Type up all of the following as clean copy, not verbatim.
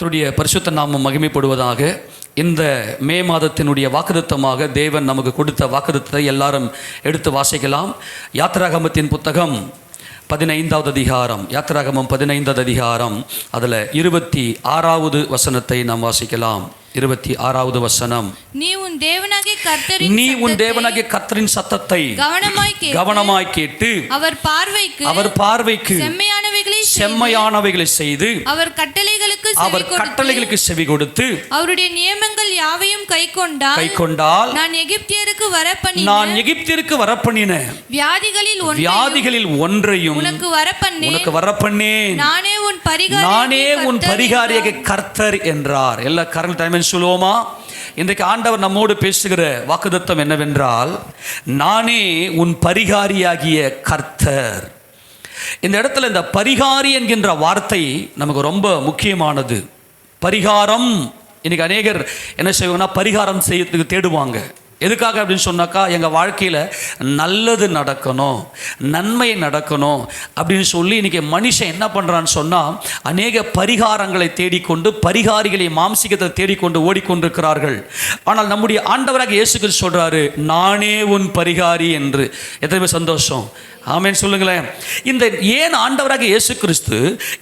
கர்த்தருடைய பரிசுத்த நாமம் மகிமைப்படுவதாக. இந்த மே மாதத்தினுடைய வாக்குத்தத்தமாக தேவன் நமக்கு கொடுத்த வாக்குத்தத்தத்தை எல்லாரும் எடுத்து வாசிக்கலாம். யாத்திராகமத்தின் புத்தகம் 15வது அதிகாரம், யாத்திராகமம் 15வது அதிகாரம், அதில் 26வது வசனத்தை நாம் வாசிக்கலாம். 26வது வசனம். நீ உன் தேவனாகிய கர்த்தரின் சத்தத்தை கவனமாய் கேட்டு அவர் பார்வைக்கு செம்மையானவைகளை செய்து அவர் கட்டளைகளுக்கு செவி கொடுத்து அவருடைய நியமங்கள் யாவையும் கைக்கொண்டால் நான் எகிப்தியருக்கு வரப்பண்ணின வியாதிகளில் ஒன்றையும் உனக்கு வரப்பண்ணேன். நானே உன் பரிகாரியாக கர்த்தர் என்றார். எல்லா கரண்ட் டைம் சொல்லுவோமா? இன்றைக்கு ஆண்டவர் நம்மோடு பேசுகிற வாக்குத்தத்தம் என்னவென்றால், நானே உன் பரிகாரியாகிய கர்த்தர். இந்த இடத்துல இந்த பரிகாரி என்கின்ற வார்த்தை நமக்கு ரொம்ப முக்கியமானது. பரிகாரம், இன்னைக்கு அநேகர் என்ன செய்வாங்கன்னா பரிகாரம் செய்யறதுக்கு தேடுவாங்க. எதுக்காக அப்படின்னு சொன்னாக்கா, எங்கள் வாழ்க்கையில் நல்லது நடக்கணும், நன்மை நடக்கணும் அப்படின்னு சொல்லி இன்றைக்கி மனுஷன் என்ன பண்ணுறான்னு சொன்னால், அநேக பரிகாரங்களை தேடிக்கொண்டு, பரிகாரிகளை மாம்சிகத்தை தேடிக்கொண்டு ஓடிக்கொண்டிருக்கிறார்கள். ஆனால் நம்முடைய ஆண்டவராக இயேசு கிறிஸ்து சொல்கிறாரு, நானே உன் பரிகாரி என்று. எத்தனை பேர் சந்தோஷம்? ஆமென் சொல்லுங்களேன். இந்த ஏன் ஆண்டவராக இயேசு கிறிஸ்து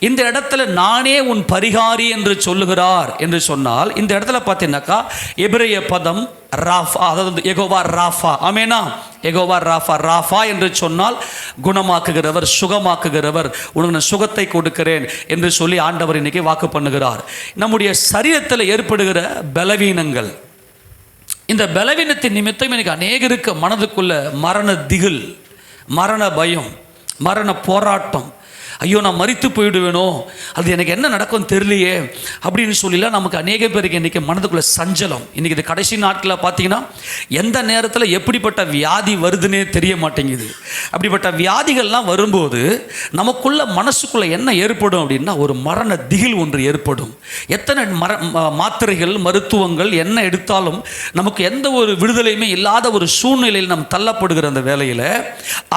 இந்த இடத்துல நானே உன் பரிகாரி என்று சொல்லுகிறார் என்று சொன்னால், இந்த இடத்துல பார்த்தீங்கன்னாக்கா எபிரேய பதம் ராஃபா, அதாவது யெகோவா ராஃபா. ஆமெனா? யெகோவா ராஃபா. ராஃபா என்று சொன்னால் குணமாக்குகிறவர், சுகமாக்குகிறவர், உனக்கு நான் சுகத்தை கொடுக்கிறேன் என்று சொல்லி ஆண்டவர் இன்னைக்கு வாக்கு பண்ணுகிறார். நம்முடைய சரீரத்தில் ஏற்படுகிற பலவீனங்கள், இந்த பலவீனத்தின் நிமித்தம் எனக்கு அநேகருக்கு மனதுக்குள்ள மரண திகில், மரண பயம், மரண போராட்டம். ஐயோ, நான் மரித்து போயிடுவேனோ, அது எனக்கு என்ன நடக்கும் தெரியலையே அப்படின்னு சொல்லிலாம் நமக்கு அநேக பேருக்கு இன்றைக்கி மனதுக்குள்ள சஞ்சலம். இன்றைக்கி இது கடைசி நாட்களில் பார்த்தீங்கன்னா எந்த நேரத்தில் எப்படிப்பட்ட வியாதி வருதுன்னே தெரிய மாட்டேங்குது. அப்படிப்பட்ட வியாதிகள்லாம் வரும்போது நமக்குள்ள மனசுக்குள்ளே என்ன ஏற்படும் அப்படின்னா, ஒரு மரண திகில் ஒன்று ஏற்படும். எத்தனை மாத்திரைகள், மருத்துவங்கள் என்ன எடுத்தாலும் நமக்கு எந்த ஒரு விடுதலையுமே இல்லாத ஒரு சூழ்நிலையில் நாம் தள்ளப்படுகிற அந்த வேளையில்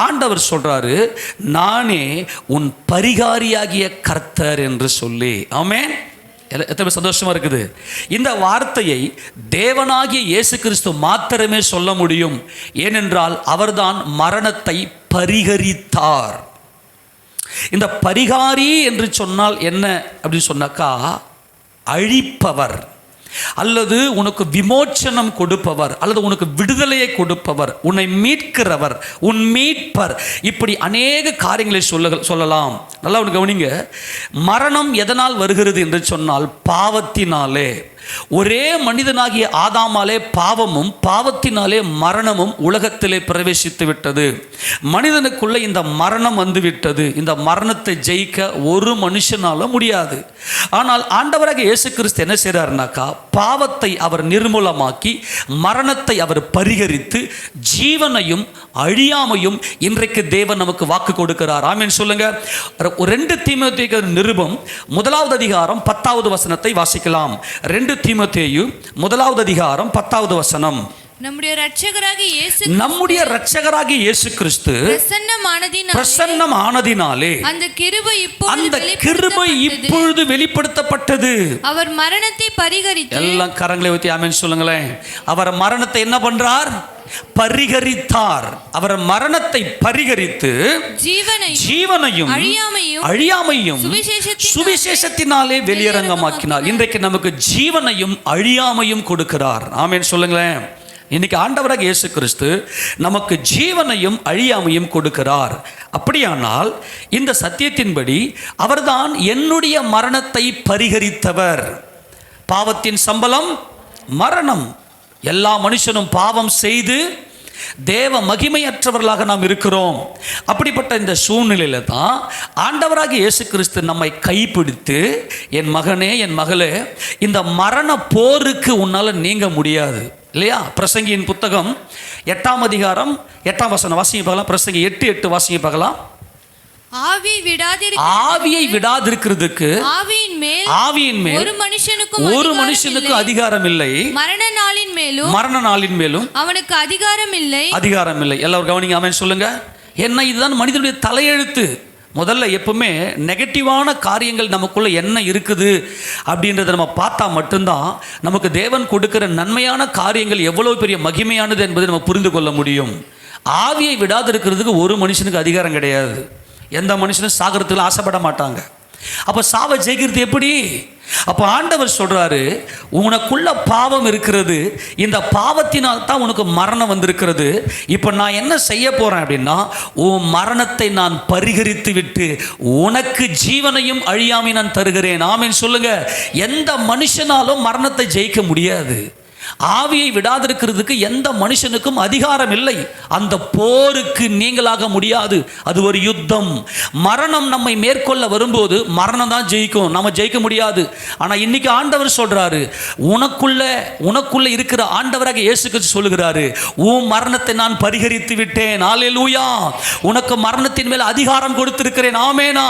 ஆண்டவர் சொல்கிறாரு, நானே உன் பரிகாரியாகிய கர்த்தர் என்று சொல்லி. ஆமென். எத்தனை சந்தோஷமா இருக்குது. இந்த வார்த்தையை தேவனாகிய இயேசு கிறிஸ்து மாத்திரமே சொல்ல முடியும். ஏனென்றால் அவர்தான் மரணத்தை பரிகரித்தார். இந்த பரிகாரி என்று சொன்னால் என்ன அப்படின்னு சொன்னாக்கா, அழிப்பவர், அல்லது உனக்கு விமோச்சனம் கொடுப்பவர், அல்லது உனக்கு விடுதலையை கொடுப்பவர், உன்னை மீட்கிறவர், உன் மீட்பர், இப்படி அநேக காரியங்களை சொல்லலாம். நல்லா ஒன்று கவனிங்க. மரணம் எதனால் வருகிறது என்று சொன்னால் பாவத்தினாலே. ஒரே மனிதனாகிய ஆதாமாலே பாவமும், பாவத்தினாலே மரணமும் உலகத்திலே பிரவேசித்து விட்டது. மனிதனுக்குள்ள இந்த மரணம் வந்துவிட்டது. இந்த மரணத்தை ஜெயிக்க ஒரு மனுஷனால முடியாது. ஆனால் ஆண்டவராக இயேசு கிறிஸ்து என்ன செய்றாருனாக்கா, பாவத்தை அவர் நிர்மூலமாக்கி மரணத்தை அவர் பரிகரித்து ஜீவனையும் அழியாமையும் இன்றைக்கு தேவன் நமக்கு வாக்கு கொடுக்கிறார். ஆமென் சொல்லுங்க. 2 தீமோத்தேயு நிருபம் 1வது அதிகாரம் 10வது வசனத்தை வாசிக்கலாம். 2 தீமோத்தேயு 1வது அதிகாரம் 10வது வசனம். நம்முடைய இரட்சகராகிய இயேசு கிறிஸ்து பிரசன்னமானதினாலே அந்த கிருபை இப்பொழுது வெளிப்படுத்தப்பட்டது. அவர் மரணத்தை பரிகரித்து, எல்லாம் கரங்களை ஊத்தி ஆமென் சொல்லுங்களேன். அவர் மரணத்தை என்ன பண்றார்? பரிகரித்தார். அவர் மரணத்தை பரிகரித்து ஜீவனையும் அழியாமையும் சுவிசேஷத்தினாலே வெளியரங்கமாக்கினார். இன்றைக்கு நமக்கு ஜீவனையும் அழியாமையும் கொடுக்கிறார். ஆமென் சொல்லுங்களேன். இன்னைக்கு ஆண்டவராக இயேசு கிறிஸ்து நமக்கு ஜீவனையும் அழியாமையும் கொடுக்கிறார். அப்படியானால் இந்த சத்தியத்தின்படி அவர்தான் என்னுடைய மரணத்தை பரிகரித்தவர். பாவத்தின் சம்பளம் மரணம். எல்லா மனுஷனும் பாவம் செய்து தேவ மகிமையற்றவர்களாக நாம் இருக்கிறோம். அப்படிப்பட்ட இந்த சூழ்நிலையில தான் ஆண்டவராக இயேசு கிறிஸ்து நம்மை கைப்பிடித்து, என் மகனே, என் மகளே, இந்த மரண போருக்கு உன்னால நீங்க முடியாது இல்லையா? பிரசங்கியின் புத்தகம் 8ஆம் அதிகாரம் 8ஆம் வசனம் வாசிங்க பார்க்கலாம். பிரசங்கி 8:8 வாசிங்க பார்க்கலாம். ஆவியை விடாதிருக்கிறதுக்கு ஆவியின் மேல் ஒரு மனுஷனுக்கு அதிகாரம் இல்லை. மரண நாளின் மேலும் அவனுக்கு அதிகாரம் இல்லை. எல்லாரும் கவனிங்க. ஆமென் சொல்லுங்க. என்ன, இதுதான் மனிதனுடைய தலையெழுத்து. முதல்ல எப்பவுமே நெகட்டிவான காரியங்கள் நமக்குள்ள என்ன இருக்குது அப்படின்றத நம்ம பார்த்தா மட்டும்தான் நமக்கு தேவன் கொடுக்கிற நன்மையான காரியங்கள் எவ்வளவு பெரிய மகிமையானது என்பதை நம்ம புரிந்து கொள்ள முடியும். ஆவியை விடாது இருக்கிறதுக்கு ஒரு மனுஷனுக்கு அதிகாரம் கிடையாது. எந்த மனுஷனும் சாகிறதுக்கு ஆசைப்பட மாட்டாங்க. அப்போ சாவை ஜெயிக்கிறது எப்படி? அப்போ ஆண்டவர் சொல்றாரு, உனக்குள்ள பாவம் இருக்கிறது, இந்த பாவத்தினால் தான் உனக்கு மரணம் வந்திருக்கிறது. இப்போ நான் என்ன செய்ய போறேன் அப்படின்னா, உன் மரணத்தை நான் பரிகரித்து விட்டு உனக்கு ஜீவனையும் அழியாமை நான் தருகிறேன். ஆமென் சொல்லுங்க. எந்த மனுஷனாலும் மரணத்தை ஜெயிக்க முடியாது. ஆவியை விடாதிருக்கிறதுக்கு எந்த மனுஷனுக்கும் அதிகாரம் இல்லை. அந்த போருக்கு நீங்களாக முடியாது. அது ஒரு யுத்தம். மரணம் நம்மை மேற்கொள்ள வரும்போது மரணம் தான் ஜெயிக்கும், நம்ம ஜெயிக்க முடியாது. ஆனால் இன்னைக்கு ஆண்டவர் சொல்றாரு, உனக்குள்ள இருக்கிற ஆண்டவராக இயேசு கிறிஸ்து சொல்லுகிறாரு, உன் மரணத்தை நான் பரிகரித்து விட்டேன். அல்லேலூயா. உனக்கு மரணத்தின் மேல் அதிகாரம் கொடுத்திருக்கிறேன். ஆமேனா.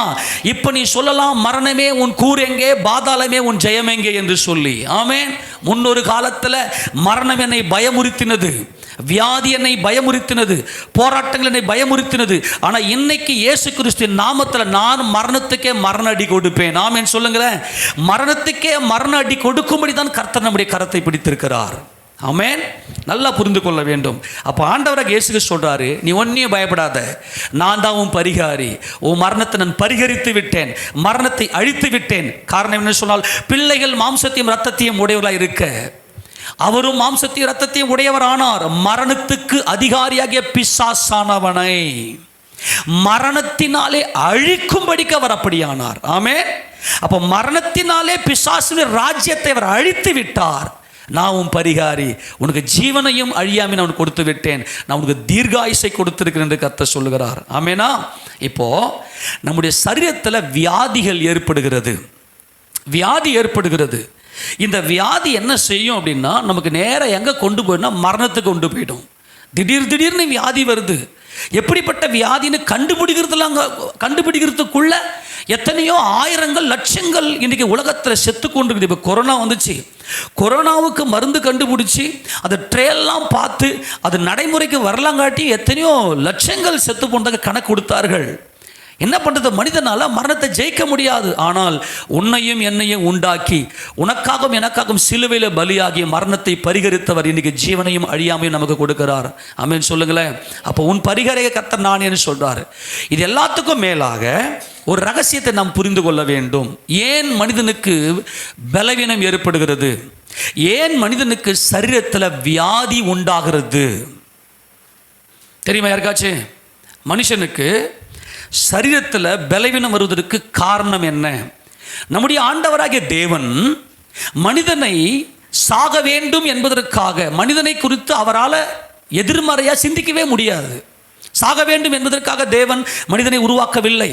இப்போ நீ சொல்லலாம், மரணமே உன் கூர் எங்கே, பாதாளமே உன் ஜெயம் எங்கே என்று சொல்லி. ஆமேன். முன்னொரு காலத்தில் மரணம் என்னை பயமுறுத்தினது, வியாதி என்னை பயமுறுத்தினது, போராட்டங்கள் என்னை பயமுறுத்தினது. ஆனால் இன்னைக்கு இயேசு கிறிஸ்துவின் நாமத்தில் நான் மரணத்துக்கே மரண அடி கொடுப்பேன். ஆமென் சொல்லுங்களேன். மரணத்துக்கே மரண அடி கொடுக்கும்படி தான் கர்த்தர் நம்முடைய கரத்தை பிடித்திருக்கிறார். ஆமென். நல்லா புரிந்து கொள்ள வேண்டும். அப்போ ஆண்டவராக இயேசு கிறிஸ்து சொல்றாரு, நீ ஒன்றையும் பயப்படாத, நான் தான் உன் பரிகாரி. உன் மரணத்தை நான் பரிகரித்து விட்டேன், மரணத்தை அழித்து விட்டேன். காரணம் என்ன சொன்னால், பிள்ளைகள் மாம்சத்தையும் இரத்தத்தையும் உடையவர்களாக இருக்க அவரும் மாம்சத்தையும் இரத்தத்தையும் உடையவர் ஆனார். மரணத்துக்கு அதிகாரியாகிய பிசாசானவனை மரணத்தினாலே அழிக்கும்படிக்கு அவர் அப்படியானார். ஆமென். அப்போ மரணத்தினாலே பிசாசுவின் ராஜ்யத்தை அவர் அழித்து விட்டார். நான் உன் பரிகாரி, உனக்கு ஜீவனையும் அழியாமை நான் கொடுத்து விட்டேன், நான் உனக்கு தீர்காயுசை கொடுத்திருக்கிறேன் என்று கர்த்தர் சொல்லுகிறார். ஆமெனா. இப்போ நம்முடைய சரீரத்தில் வியாதிகள் ஏற்படுகிறது. வியாதி ஏற்படுகிறது. இந்த வியாதி என்ன செய்யும் அப்படின்னா, நமக்கு நேராக எங்கே கொண்டு போயிடும்னா மரணத்துக்கு கொண்டு போயிடும். திடீர்னு வியாதி வருது. எப்படிப்பட்ட வியாதின்னு கண்டுபிடிக்கிறதுக்குள்ள எத்தனையோ ஆயிரங்கள் லட்சங்கள் இன்றைக்கி உலகத்தில் செத்து கொண்டு. இப்போ கொரோனா வந்துச்சு, கொரோனாவுக்கு மருந்து கண்டுபிடிச்சி அதை ட்ரையெல்லாம் பார்த்து அது நடைமுறைக்கு வரலாங்காட்டி எத்தனையோ லட்சங்கள் செத்து போனதாக கணக்கு கொடுத்தார்கள். என்ன பண்ணுறது, மனிதனால் மரணத்தை ஜெயிக்க முடியாது. ஆனால் உன்னையும் என்னையும் உண்டாக்கி உனக்காகவும் எனக்காகவும் சிலுவையில் பலியாகி மரணத்தை பரிகரித்தவர் இன்னைக்கு ஜீவனையும் அழியாமையும் நமக்கு கொடுக்கிறார். ஆமென் சொல்லுங்களேன். அப்போ உன் பரிகாரிய கர்த்தர் நான் என்று சொல்றாரு. இது எல்லாத்துக்கும் மேலாக ஒரு ரகசியத்தை நாம் புரிந்து கொள்ள வேண்டும். ஏன் மனிதனுக்கு பலவீனம் ஏற்படுகிறது, ஏன் மனிதனுக்கு சரீரத்தில் வியாதி உண்டாகிறது தெரியுமா யாருக்காச்சும்? மனுஷனுக்கு சரீரத்தில் பலவீனம் வருவதற்கு காரணம் என்ன? நம்முடைய ஆண்டவராகிய தேவன் மனிதனை சாக வேண்டும் என்பதற்காக, மனிதனை குறித்து அவரால் எதிர்மறையாக சிந்திக்கவே முடியாது. சாக வேண்டும் என்பதற்காக தேவன் மனிதனை உருவாக்கவில்லை.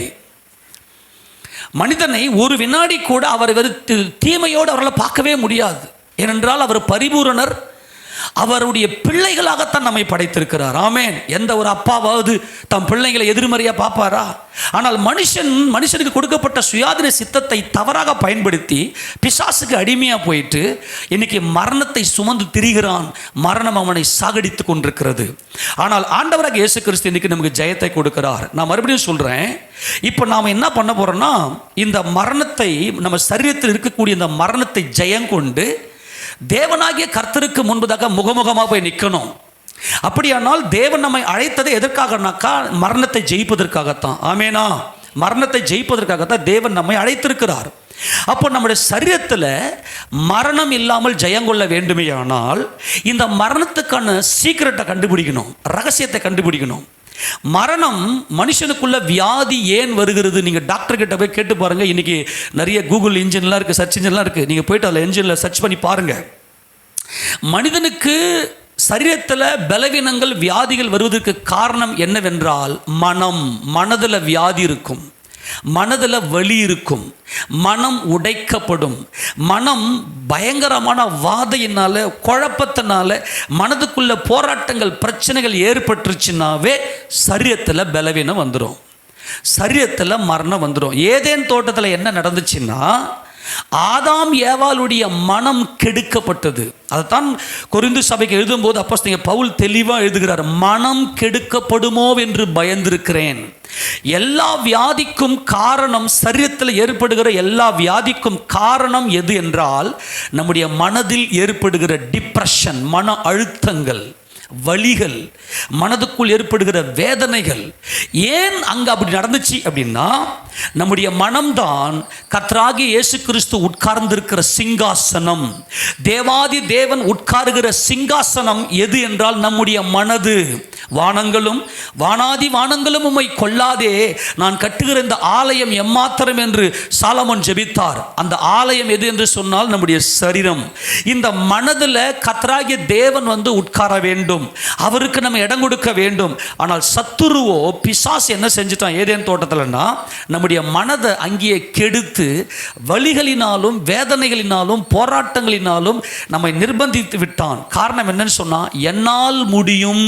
மனிதனை ஒரு வினாடி கூட அவர் வெறுத்து தீமையோடு அவரால் பார்க்கவே முடியாது. ஏனென்றால் அவர் பரிபூரணர், அவருடைய பிள்ளைகளாகத்தான் நம்மை படைத்திருக்கிறார். ஆமென். எந்த ஒரு அப்பாவாவது தம் பிள்ளைகளை எதிர்மறையாக பார்ப்பாரா? ஆனால் மனுஷனுக்கு கொடுக்கப்பட்ட சுயாதீன சித்தத்தை தவறாக பயன்படுத்தி பிசாசுக்கு அடிமையாக போயிட்டு இன்னைக்கு மரணத்தை சுமந்து திரிகிறான். மரணம் அவனை சாகடித்து கொண்டிருக்கிறது. ஆனால் ஆண்டவராக இயேசு கிறிஸ்து இன்னைக்கு நமக்கு ஜெயத்தை கொடுக்கிறார். நான் மறுபடியும் சொல்கிறேன், இப்போ நாம் என்ன பண்ண போகிறோம்னா, இந்த மரணத்தை, நம்ம சரீரத்தில் இருக்கக்கூடிய இந்த மரணத்தை ஜெயங்கொண்டு தேவனாகிய கர்த்தருக்கு முன்பதாக முகமுகமாக போய் நிற்கணும். அப்படியானால் தேவன் நம்மை அழைத்ததை எதற்காகனாக்கா, மரணத்தை ஜெயிப்பதற்காகத்தான். ஆமேனா. மரணத்தை ஜெயிப்பதற்காகத்தான் தேவன் நம்மை அழைத்திருக்கிறார். அப்போ நம்முடைய சரீரத்தில் மரணம் இல்லாமல் ஜெயங்கொள்ள வேண்டுமேயானால் இந்த மரணத்துக்கான சீக்கிரட்டை கண்டுபிடிக்கணும், ரகசியத்தை கண்டுபிடிக்கணும். மரணம், மனுஷனுக்குள்ள வியாதி ஏன் வருகிறது? நீங்கள் டாக்டர் கிட்ட போய் கேட்டு பாருங்கள். இன்றைக்கி நிறைய கூகுள் இன்ஜின்லாம் இருக்குது, சர்ச் இன்ஜின்லாம் இருக்குது. நீங்கள் போய்ட்டு அதில் இன்ஜினில் சர்ச் பண்ணி பாருங்கள். மனிதனுக்கு சரீரத்தில் பலவீனங்கள், வியாதிகள் வருவதற்கு காரணம் என்னவென்றால், மனதில் வியாதி இருக்கும், மனதில் வலி இருக்கும், மனம் உடைக்கப்படும். மனம் பயங்கரமான வாதையினால, குழப்பத்தினால, மனதுக்குள்ள போராட்டங்கள், பிரச்சனைகள் ஏற்பட்டுருச்சுன்னாவே சரீரத்தில் பலவீனம் வந்துடும், சரீரத்தில் மரணம் வந்துடும். ஏதேன் தோட்டத்தில் என்ன நடந்துச்சுன்னா, ஆதாம் ஏவாளுடைய மனம் கெடுக்கப்பட்டது. அதைத்தான் கொரிந்து சபைக்கு எழுதும்போது அப்போஸ்தலன் பவுல் தெளிவாக எழுதுகிறார், மனம் கெடுக்கப்படுமோ என்று பயந்திருக்கிறேன். எல்லா வியாதிக்கும் காரணம், சரீரத்தில் ஏற்படுகிற எல்லா வியாதிக்கும் காரணம் எது என்றால் நம்முடைய மனதில் ஏற்படுகிற டிப்ரெஷன், மன அழுத்தங்கள், வலிகள், மனதுக்குள் ஏற்படுகிற வேதனைகள். ஏன் அங்க அப்படி நடந்துச்சு அப்படின்னா, நம்முடைய மனம்தான் கர்த்தராகிய இயேசு கிறிஸ்து உட்கார்ந்திருக்கிற சிங்காசனம். தேவாதி தேவன் உட்காருகிற சிங்காசனம் எது என்றால் நம்முடைய மனது. வானங்களும் வானாதி வானங்களும் உம்மை கொள்ளாதே, நான் கட்டுகிற இந்த ஆலயம் எம்மாத்திரம் என்று சாலமோன் ஜெபித்தார். அந்த ஆலயம் எது என்று சொன்னால் நம்முடைய சரீரம். இந்த மனதில் கர்த்தராகிய தேவன் வந்து உட்கார வேண்டும், அவருக்கு நம்ம இடம் கொடுக்க வேண்டும். ஆனால் சத்துருவோ, பிசாசு என்ன செஞ்சுட்டான் ஏதேன் தோட்டத்தில்னா, நம்முடைய மனதை அங்கேயே கெடுத்து வலிகளினாலும் வேதனைகளினாலும் போராட்டங்களினாலும் நம்மை நிர்பந்தித்து விட்டான். காரணம் என்னன்னு சொன்னா, என்னால் முடியும்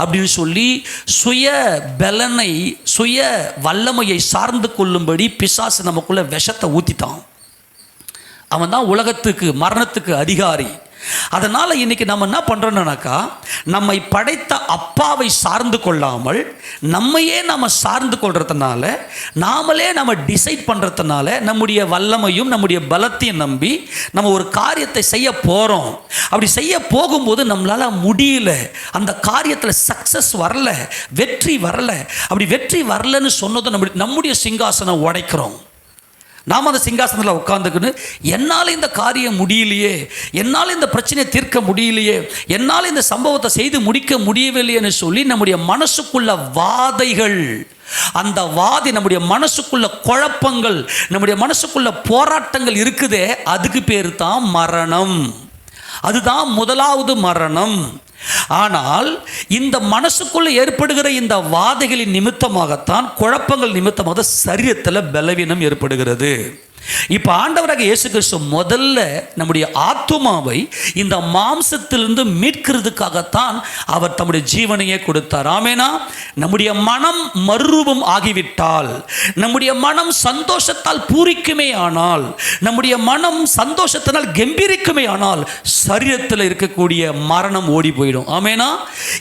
அப்படின்னு சொல்லி சுய பலனை, சுய வல்லமையை சார்ந்து கொள்ளும்படி பிசாசு நமக்குள்ள விஷத்தை ஊத்திட்டான். அவன் தான் உலகத்துக்கு மரணத்துக்கு அதிகாரி. அதனால் இன்னைக்கு நம்ம என்ன பண்ணுறோம்னாக்கா, நம்மை படைத்த அப்பாவை சார்ந்து கொள்ளாமல் நம்மையே நம்ம சார்ந்து கொள்றதுனால, நாமளே நம்ம டிசைட் பண்ணுறதுனால, நம்முடைய வல்லமையும் நம்முடைய பலத்தையும் நம்பி நம்ம ஒரு காரியத்தை செய்ய போகிறோம். அப்படி செய்ய போகும்போது நம்மளால் முடியல, அந்த காரியத்தில் சக்ஸஸ் வரல, வெற்றி வரல. அப்படி வெற்றி வரலன்னு சொன்னதும் நம்முடைய சிங்காசனம் உடைக்கிறோம். நாம் அந்த சிங்காசனத்தில் உட்காந்துக்கின்னு, என்னால் இந்த காரியம் முடியலையே, என்னால் இந்த பிரச்சனையை தீர்க்க முடியலையே, என்னால் இந்த சம்பவத்தை செய்து முடிக்க முடியவில்லையேன்னு சொல்லி நம்முடைய மனசுக்குள்ள வாதைகள், அந்த வாதி நம்முடைய மனசுக்குள்ள குழப்பங்கள், நம்முடைய மனசுக்குள்ள போராட்டங்கள் இருக்குதே, அதுக்கு பேர் தான் மரணம். அதுதான் முதலாவது மரணம். ஆனால் இந்த மனசுக்குள்ள ஏற்படுகிற இந்த வாதைகளின் நிமித்தமாகத்தான், குழப்பங்கள் நிமித்தமாக சரீரத்தில் பலவீனம் ஏற்படுகிறது. இப்போ ஆண்டவராக இயேசு கிறிஸ்து முதல்ல நம்முடைய ஆத்துமாவை இந்த மாம்சத்திலிருந்து மீட்கிறதுக்காகத்தான் அவர் தம்முடைய ஜீவனையே கொடுத்தார். ஆமேனா? நம்முடைய மனம் மறுரூபம் ஆகிவிட்டால், நம்முடைய மனம் சந்தோஷத்தால் பூரிக்குமே ஆனால், நம்முடைய மனம் சந்தோஷத்தினால் கம்பீரிக்குமே ஆனால், சரீரத்தில் இருக்கக்கூடிய மரணம் ஓடி போயிடும். ஆமேனா?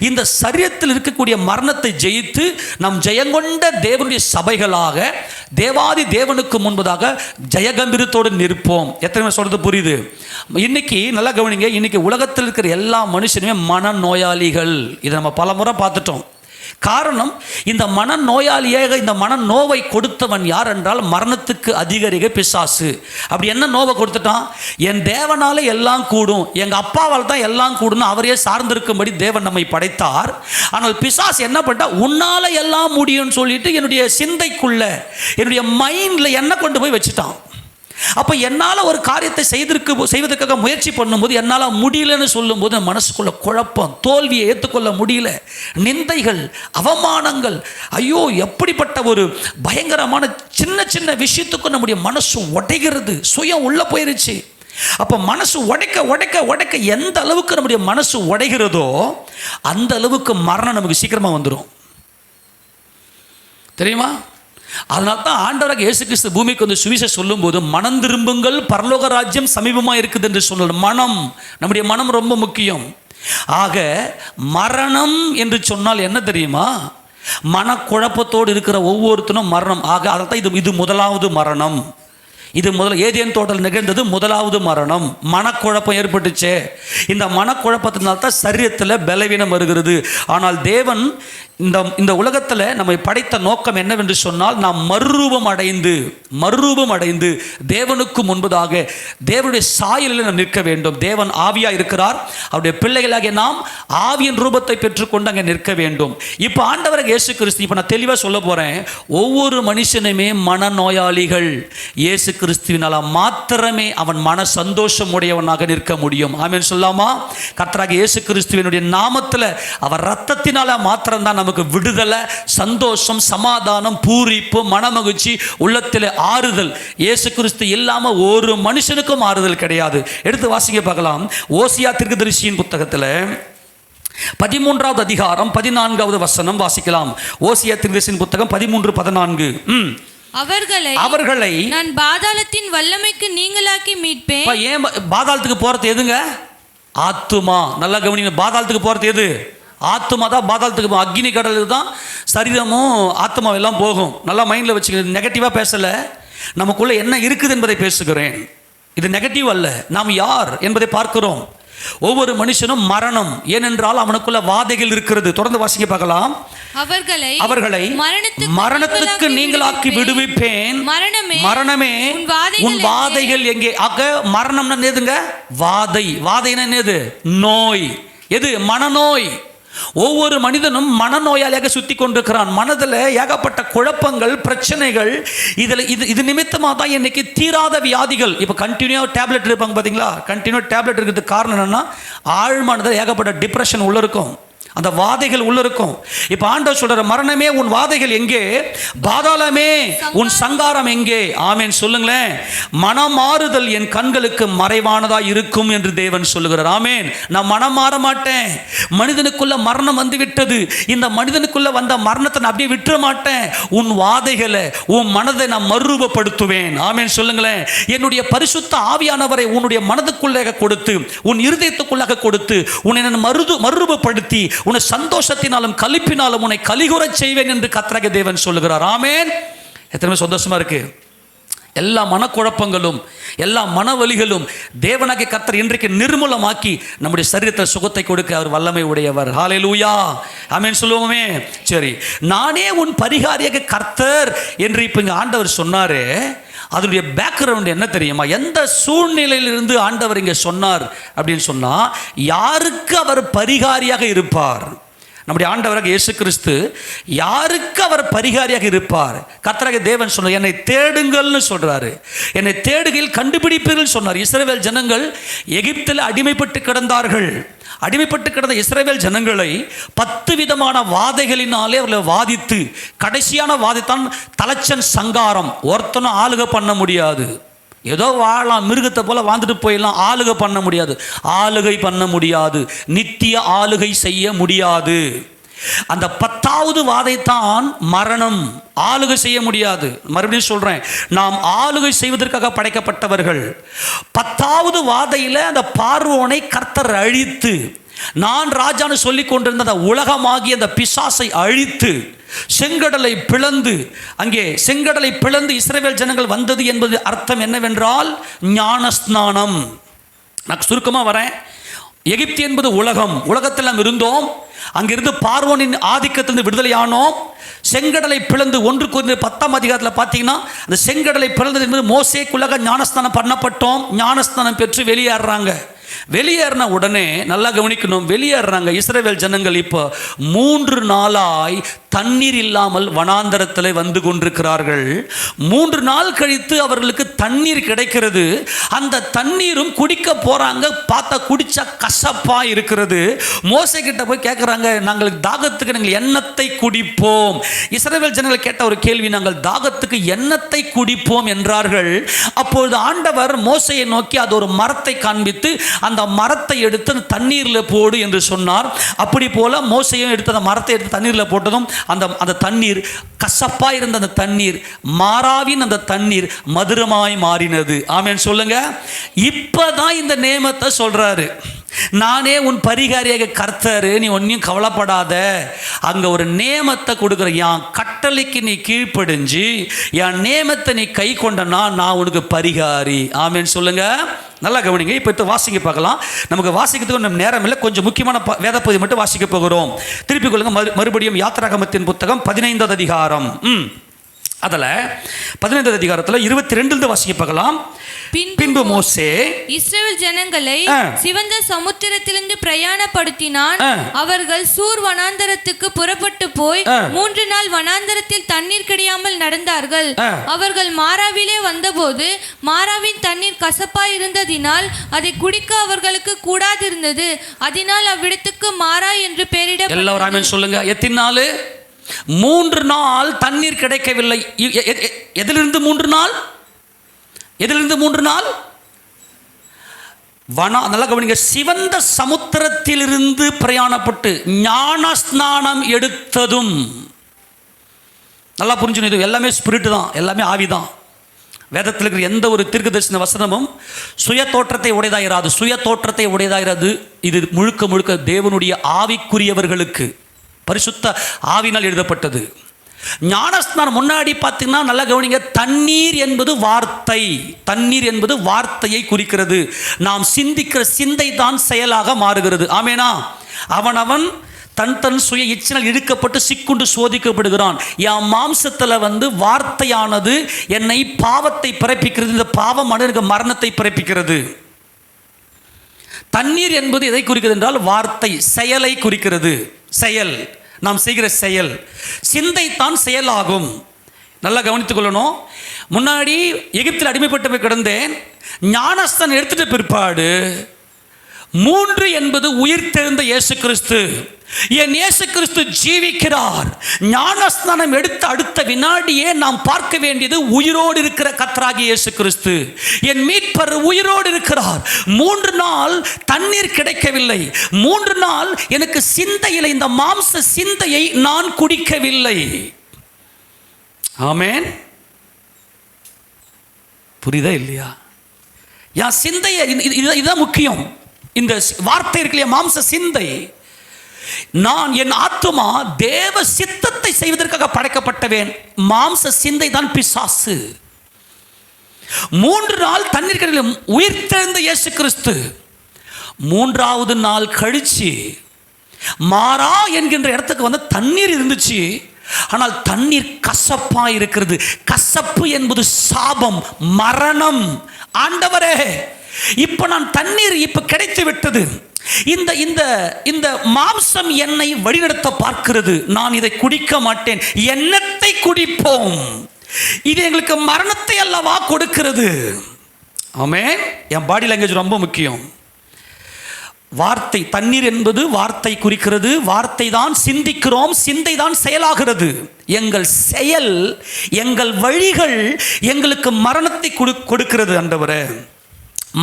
இந்த சரீரத்தில் இருக்கக்கூடிய மரணத்தை ஜெயித்து நாம் ஜெயங்கொண்ட தேவனுடைய சபைகளாக தேவாதி தேவனுக்கு முன்பதாக ஜெயகம்பீரத்தோடு நிற்போம். எத்தனை சொல்றது புரியுது? இன்னைக்கு நல்லா கவனிங்க, இன்னைக்கு உலகத்தில் இருக்கிற எல்லா மனுஷனுமே மனநோயாளிகள். இதை நம்ம பல முறை பார்த்துட்டோம். காரணம், இந்த மனநோயாளியாக இந்த மனநோவை கொடுத்தவன் யார் என்றால் மரணத்துக்கு அதிகாரிக பிசாசு. அப்படி என்ன நோவை கொடுத்துட்டான்? என் தேவனால எல்லாம் கூடும், எங்கள் அப்பாவால் தான் எல்லாம் கூடும் அவரையே சார்ந்திருக்கும்படி தேவன் நம்மை படைத்தார். ஆனால் பிசாசு என்ன பண்ணிட்டா, உன்னால எல்லாம் முடியும்னு சொல்லிட்டு என்னுடைய சிந்தைக்குள்ள, என்னுடைய மைண்டில் என்ன கொண்டு போய் வச்சுட்டான். அப்போ என்னால் ஒரு காரியத்தை செய்வதற்காக முயற்சி பண்ணும்போது என்னால் முடியலன்னு சொல்லும்போது மனசுக்குள்ள குழப்பம், தோல்வியை ஏற்றுக்கொள்ள முடியல, நிந்தைகள், அவமானங்கள். ஐயோ, எப்படிப்பட்ட ஒரு பயங்கரமான சின்ன சின்ன விஷயத்துக்கும் நம்முடைய மனசு உடைகிறது, சுயம் உள்ள போயிருச்சு. அப்போ மனசு உடைக்க உடைக்க உடைக்க எந்த அளவுக்கு நம்முடைய மனசு உடைகிறதோ அந்த அளவுக்கு மரணம் நமக்கு சீக்கிரமாக வந்துடும். தெரியுமா? அதனால தான் ஆண்டவராக இயேசு கிறிஸ்து பூமிக்கு வந்து சுவிசேஷம் சொல்லும்போது, மனம் திரும்புங்கள், பரலோக ராஜ்யம் சமீபமாக இருக்குது என்று சொன்னது. மனம், நம்முடைய மனம் ரொம்ப முக்கியம். ஆக மரணம் என்று சொன்னால் என்ன தெரியுமா? மனக்குழப்பத்தோடு இருக்கிற ஒவ்வொருத்தனும் மரணம். ஆக அதைத்தான் இது முதலாவது மரணம். இது ஏதேன் தோட்டத்தில் நிகழ்ந்தது முதலாவது மரணம். மனக்குழப்பம் ஏற்பட்டுச்சே, இந்த மனக்குழப்பத்தினால்தான் சரீரத்தில் பலவீனம் வருகிறது. ஆனால் தேவன் இந்த உலகத்தில் நம்மை படைத்த நோக்கம் என்னவென்று சொன்னால், நாம் மறுரூபம் அடைந்து தேவனுக்கு முன்பதாக தேவனுடைய சாயலில் நாம் நிற்க வேண்டும். தேவன் ஆவியாக இருக்கிறார், அவருடைய பிள்ளைகளாகிய நாம் ஆவியின் ரூபத்தை பெற்றுக்கொண்டு அங்கே நிற்க வேண்டும். இப்போ ஆண்டவராக இயேசு கிறிஸ்து, இப்போ நான் தெளிவாக சொல்ல போகிறேன், ஒவ்வொரு மனுஷனுமே மனநோயாளிகள். இயேசு கிறிஸ்துவினால் மாத்திரமே அவன் மன சந்தோஷம் உடையவனாக நிற்க முடியும். ஆமென் சொல்லாமா? கர்த்தராகிய இயேசு கிறிஸ்துவினுடைய நாமத்தில், அவர் ரத்தத்தினால மாத்திரம்தான் நமக்கு விடுதலை, சந்தோஷம், சமாதானம், பூரிப்பு, மனமகிழ்ச்சி, உள்ளத்தில் ஆறுதல். இயேசு கிறிஸ்து இல்லாமல் ஒரு மனுஷனுக்கும் ஆறுதல் கிடையாது. எடுத்து வாசிக்க பார்க்கலாம். ஓசியா தீர்க்கதரிசியின் புத்தகத்தில் 13வது அதிகாரம் 14வது வசனம் வாசிக்கலாம். ஓசியா தீர்க்கதரிசியின் புத்தகம் 13:14. அவர்களை நான் பாதாளத்தின் வல்லமைக்கு நீங்களாக்கி மீட்பேன். ஏன் பாதாளத்துக்கு போறது எதுங்க? ஆத்துமா. நல்லா கவனிங்க, பாதாளத்துக்கு போறது எது? ஆத்மா தான் பாதாளத்துக்கு. அக்னி கடலுக்கு தான் சரீரமும் ஆத்மாவும் எல்லாம் போகும். நல்லா மைண்டில் வச்சுக்க. நெகட்டிவாக பேசலை, நமக்குள்ள என்ன இருக்குது என்பதை பேசுகிறேன். இது நெகட்டிவ் அல்ல. நாம் யார் என்பதை பார்க்கிறோம். ஒவ்வொரு மனுஷனும் மரணம், ஏனென்றால் அவனுக்குள்ள வாதைகள் இருக்கிறது. தொடர்ந்து வாசிக்க பார்க்கலாம். அவர்களை மரணத்துக்கு நீங்களாக்கி விடுவிப்பேன். மரணமே உன் வாதைகள் எங்கே? ஆக மரணம் என்னதுங்க? வாதை. வாதைன்னா என்னது? நோய். எது? மனநோய். ஒவ்வொரு மனிதனும் மனநோயாளியாக சுத்தி கொண்டிருக்கிறான். மனதில் ஏகப்பட்ட குழப்பங்கள், பிரச்சனைகள். இது நிமித்தமாக தான் இன்னைக்கு தீராத வியாதிகள். இப்போ கண்டினியூ டேப்லெட் இருப்பாங்க பார்த்தீங்களா? கண்டினியூ டேப்லெட் இருக்கிறதுக்கு காரணம் என்னன்னா, ஆழ்மனதில் ஏகப்பட்ட டிப்ரெஷன் உள்ள இருக்கும், அந்த வாதைகள் உள்ள இருக்கும். இப்ப ஆண்டவர் சொல்ற, மரணமே உன் வாதைகள் எங்கே? பாதாளமே உன் சங்காரம் எங்கே? ஆமென் சொல்லுங்களேன். மனம் மாறுதல் என் கண்களுக்கு மறைவானதா இருக்கும் என்று தேவன் சொல்லுகிறார். ஆமென். நான் மனம் மாற மாட்டேன். மனிதனுக்குள்ள மரணம் வந்து விட்டது. இந்த மனிதனுக்குள்ள வந்த மரணத்தை நான் அப்படியே விட்டுற மாட்டேன். உன் வாதைகளை, உன் மனதை நான் மறுரூபப்படுத்துவேன். ஆமென் சொல்லுங்களேன். என்னுடைய பரிசுத்த ஆவியானவரை உன்னுடைய மனதுக்குள்ளாக கொடுத்து, உன் இருதயத்துக்குள்ளாக கொடுத்து, உன்னை நான் மறுரூபப்படுத்தி, உன்னை சந்தோஷத்தினாலும் கலிப்பினாலும் உன்னை கலிகுறச் செய்வேன் என்று கர்த்தராகிய தேவன் சொல்லுகிறார். ஆமென். எத்தனை சந்தோஷமா இருக்கு. எல்லா மனக்குழப்பங்களும், எல்லா மனவலிகளும் தேவனாகிய கர்த்தர் இன்றைக்கு நிர்மூலமாக்கி நம்முடைய சரீரத்தை சுகத்தை கொடுக்க அவர் வல்லமை உடையவர். ஹல்லேலூயா. ஆமென் சொல்லுவோமே. சரி, நானே உன் பரிகாரியாக கர்த்தர் என்று இப்போ இங்கே ஆண்டவர் சொன்னாரு. அதனுடைய பேக்ரவுண்ட் என்ன தெரியுமா? எந்த சூழ்நிலையிலிருந்து ஆண்டவர் இங்கே சொன்னார் அப்படின்னு சொன்னா, யாருக்கு அவர் பரிகாரியாக இருப்பார்? நம்முடைய ஆண்டவராக இயேசு கிறிஸ்து யாருக்கு அவர் பரிகாரியாக இருப்பார்? கர்த்தராகிய தேவன் சொன்னார், என்னை தேடுங்கள்னு சொல்றாரு. என்னை தேடுகையில் கண்டுபிடிப்பீர்கள் சொன்னார். இஸ்ரவேல் ஜனங்கள் எகிப்தில் அடிமைப்பட்டு கிடந்தார்கள். அடிமைப்பட்டு கிடந்த இஸ்ரவேல் ஜனங்களை 10 விதமான வாதைகளினாலே அவர்களை வாதித்து, கடைசியான வாதித்தான் தலைச்சன் சங்காரம். ஒருத்தனும் ஆளுகை பண்ண முடியாது. ஏதோ வாழலாம், மிருகத்தை போல வாழ்ந்துட்டு போயிடலாம். ஆளுகை பண்ண முடியாது. ஆளுகை பண்ண முடியாது. நித்திய ஆளுகை செய்ய முடியாது. அந்த 10வது வாதைத்தான் மரணம். ஆளுகை செய்ய முடியாது. மறுபடியும் சொல்றேன், நாம் ஆளுகை செய்வதற்காக படைக்கப்பட்டவர்கள். 10வது வாதையில அந்த பார்வோனை கர்த்தர் அழித்து, நான் ராஜான்னு சொல்லி கொண்டிருந்த அந்த உலகமாகிய அந்த பிசாசை அழித்து, செங்கடலை பிளந்து, அங்கே செங்கடலை பிளந்து இஸ்ரவேல் ஜனங்கள் வந்தது என்பது அர்த்தம் என்னவென்றால் ஞானஸ்நானம். நான் சுருக்கமாக வரேன். எகிப்து என்பது உலகம். உலகத்தில் நாம் இருந்தோம். அங்கிருந்து பார்வோனின் ஆதிக்கத்திலிருந்து விடுதலையானோம். செங்கடலை பிளந்து 1 கொரிந்தியர் 10ஆம் அதிகாரத்தில் பார்த்தீங்கன்னா, அந்த செங்கடலை பிளந்தது என்பது மோசேக்குள்ளாக ஞானஸ்தானம் பண்ணப்பட்டோம். ஞானஸ்தானம் பெற்று வெளியேறாங்க. வெளியேறின உடனே நல்லா கவனிக்கணும், வெளியேறாங்க இஸ்ரவேல் ஜனங்கள். இப்போ 3 நாளாய் தண்ணீர் இல்லாமல் வனாந்தரத்தில் வந்து கொண்டிருக்கிறார்கள். 3 நாள் கழித்து அவர்களுக்கு தண்ணீர் கிடைக்கிறது. அந்த தண்ணீரும் குடிக்க போறாங்க. பார்த்தா குடிச்சா கசப்பா இருக்கிறது. மோசே கிட்ட போய் கேட்குறாங்க, நாங்கள் தாகத்துக்கு நாங்கள் எண்ணத்தை குடிப்போம். இஸ்ரவேல் ஜனங்கள் கேட்ட ஒரு கேள்வி, நாங்கள் தாகத்துக்கு எண்ணத்தை குடிப்போம் என்றார்கள். அப்பொழுது ஆண்டவர் மோசையை நோக்கி அது ஒரு மரத்தை காண்பித்து, அந்த மரத்தை எடுத்து தண்ணீரில் போடு என்று சொன்னார். அப்படி போல மோசையும் எடுத்து அந்த மரத்தை எடுத்து தண்ணீரில் போட்டதும் அந்த தண்ணீர் கசப்பா இருந்த அந்த தண்ணீர் மாறாவின் அந்த தண்ணீர் மதுரமாய் மாறினது. ஆமென் சொல்லுங்க. இப்பதான் இந்த நேமத்தை சொல்றாரு. நானே உன் பரிகாரியாக கர்த்தர், நீ ஒன்னும் கவலைப்படாத. அங்க ஒரு நேமத்தை கொடுக்குற, என் கட்டளைக்கு நீ கீழ்ப்படிஞ்சு என் நேமத்தை நீ கை கொண்டனா நான் உனக்கு பரிகாரி. ஆமென் சொல்லுங்க. நல்லா கவனிங்க. இப்போ வாசிக்க பார்க்கலாம். நமக்கு வாசிக்கிறதுக்கு நம்ம நேரம் இல்லை. கொஞ்சம் முக்கியமான வேத பகுதி மட்டும் வாசிக்க போகிறோம். திருப்பி கொள்ளுங்க. மறுபடியும் யாத்திராகமத்தின் புத்தகம் 15வது அதிகாரம். அதில் 15வது அதிகாரத்தில் 22 வாசிக்க பார்க்கலாம். பின்பு மோசே இஸ்ரவேல் ஜனங்களை சிவந்த சமுத்திரத்திலிருந்து பிரயாணப்படுத்தினான். அவர்கள் சூர் வனாந்தரத்துக்கு புறப்பட்டு போய் 3 நாள் வனாந்தரத்தில் தண்ணீர் கிடையாமல் நடந்தார்கள். அவர்கள் மாராவிலே வந்தபோது மாராவின் தண்ணீர் கசப்பாய் இருந்ததினால் அதை குடிக்க அவர்களுக்கு கூடாதிருந்தது. அதனால் அவ்விடத்துக்கு மாரா என்று பெயரிட. எல்லாரும் சொல்லுங்க. எத்தனை நாள்? 3 நாள் தண்ணீர் கிடைக்கவில்லை. எதிலிருந்து 3 நாள்? எதிலிருந்து 3 நாள்? நல்லா கவனிங்க. சிவந்த சமுத்திரத்திலிருந்து பிரயாணப்பட்டு ஞான ஸ்நானம் எடுத்ததும் நல்லா புரிஞ்சுக்கணும், இது எல்லாமே ஸ்பிரிட் தான், எல்லாமே ஆவி தான். வேதத்தில் இருக்கிற எந்த ஒரு தீர்க்கதரிசன வசனமும் சுய தோற்றத்தை உடையதாயிராது, சுய தோற்றத்தை உடையதாயிராது. இது முழுக்க முழுக்க தேவனுடைய ஆவிக்குரியவர்களுக்கு பரிசுத்த ஆவினால் எழுதப்பட்டது. ஞானஸ்நானம் முன்னாடி பார்த்தீங்கன்னா நல்லா கவனிங்க, தண்ணீர் என்பது வார்த்தை, தண்ணீர் என்பது வார்த்தையை குறிக்கிறது. நாம் சிந்திக்கிற சிந்தை தான் செயலாக மாறுகிறது. ஆமேனா? அவனவன் தன் தன் சுய இச்சையால் இழுக்கப்பட்டு சிக்குண்டு சோதிக்கப்படுகிறான். என் மாம்சத்தில் வார்த்தையானது என்னை பாவத்தை பிறப்பிக்கிறது. இந்த பாவம் மனிதனுக்கு மரணத்தை பிறப்பிக்கிறது. தண்ணீர் என்பது எதை குறிக்கிறது என்றால் வார்த்தை, செயலை குறிக்கிறது. செயல், நாம் செய்கிற செயல். சிந்தை தான் செயலாகும். நல்லா கவனித்துக் கொள்ளணும். முன்னாடி எகிப்தில் அடிமைப்பட்டு போய் கிடந்தேன். ஞானஸ்தானம் எடுத்துட்ட பிற்பாடு 3 என்பது உயிர்த்தெழுந்த இயேசு கிறிஸ்து. என் இயேசு கிறிஸ்து ஜீவிக்கிறார். ஞானஸ்நானம் எடுத்த அடுத்த வினாடியே நாம் பார்க்க வேண்டியது உயிரோடு இருக்கிற கர்த்தராகிய இயேசு கிறிஸ்து. என் மீட்பர் உயிரோடு இருக்கிறார். 3 நாள் தண்ணீர் கிடைக்கவில்லை. 3 நாள் எனக்கு சிந்தையில் இந்த மாம்ச சிந்தையை நான் குடிக்கவில்லை. ஆமென். புரியுதா இல்லையா? என் சிந்தையை, இதுதான் முக்கியம். இந்த வார்த்தை இருக்கிற மாம்ச சிந்தை, நான் என் ஆத்துமா தேவ சித்தத்தை செய்வதற்காக படைக்கப்பட்டவேன். மாம்ச சிந்தை தான் பிசாசு. 3 நாள் தண்ணீர் உயிர்த்தெழுந்த இயேசு கிறிஸ்து 3வது நாள் கழிச்சு மாறா என்கின்ற இடத்துக்கு தண்ணீர் இருந்துச்சு. ஆனால் தண்ணீர் கசப்பா இருக்கிறது. கசப்பு என்பது சாபம், மரணம். ஆண்டவரே, இப்ப நான் தண்ணீர் இப்ப கிடைத்து விட்டது. இந்த இந்த இந்த மாம்சம் என்னை வழிநடத்த பார்க்கிறது. நான் இதை குடிக்க மாட்டேன். என்னத்தை குடிப்போம்? இது எங்களுக்கு மரணத்தை அல்லவா கொடுக்கிறது. ஆமென். என் பாடி லாங்குவேஜ் ரொம்ப முக்கியம். வார்த்தை, தண்ணீர் என்பது வார்த்தை குறிக்கிறது. வார்த்தை தான் சிந்திக்கிறோம், சிந்தை தான் செயலாகிறது. எங்கள் செயல், எங்கள் வழிகள் எங்களுக்கு மரணத்தை கொடுக்கிறது. ஆண்டவரே,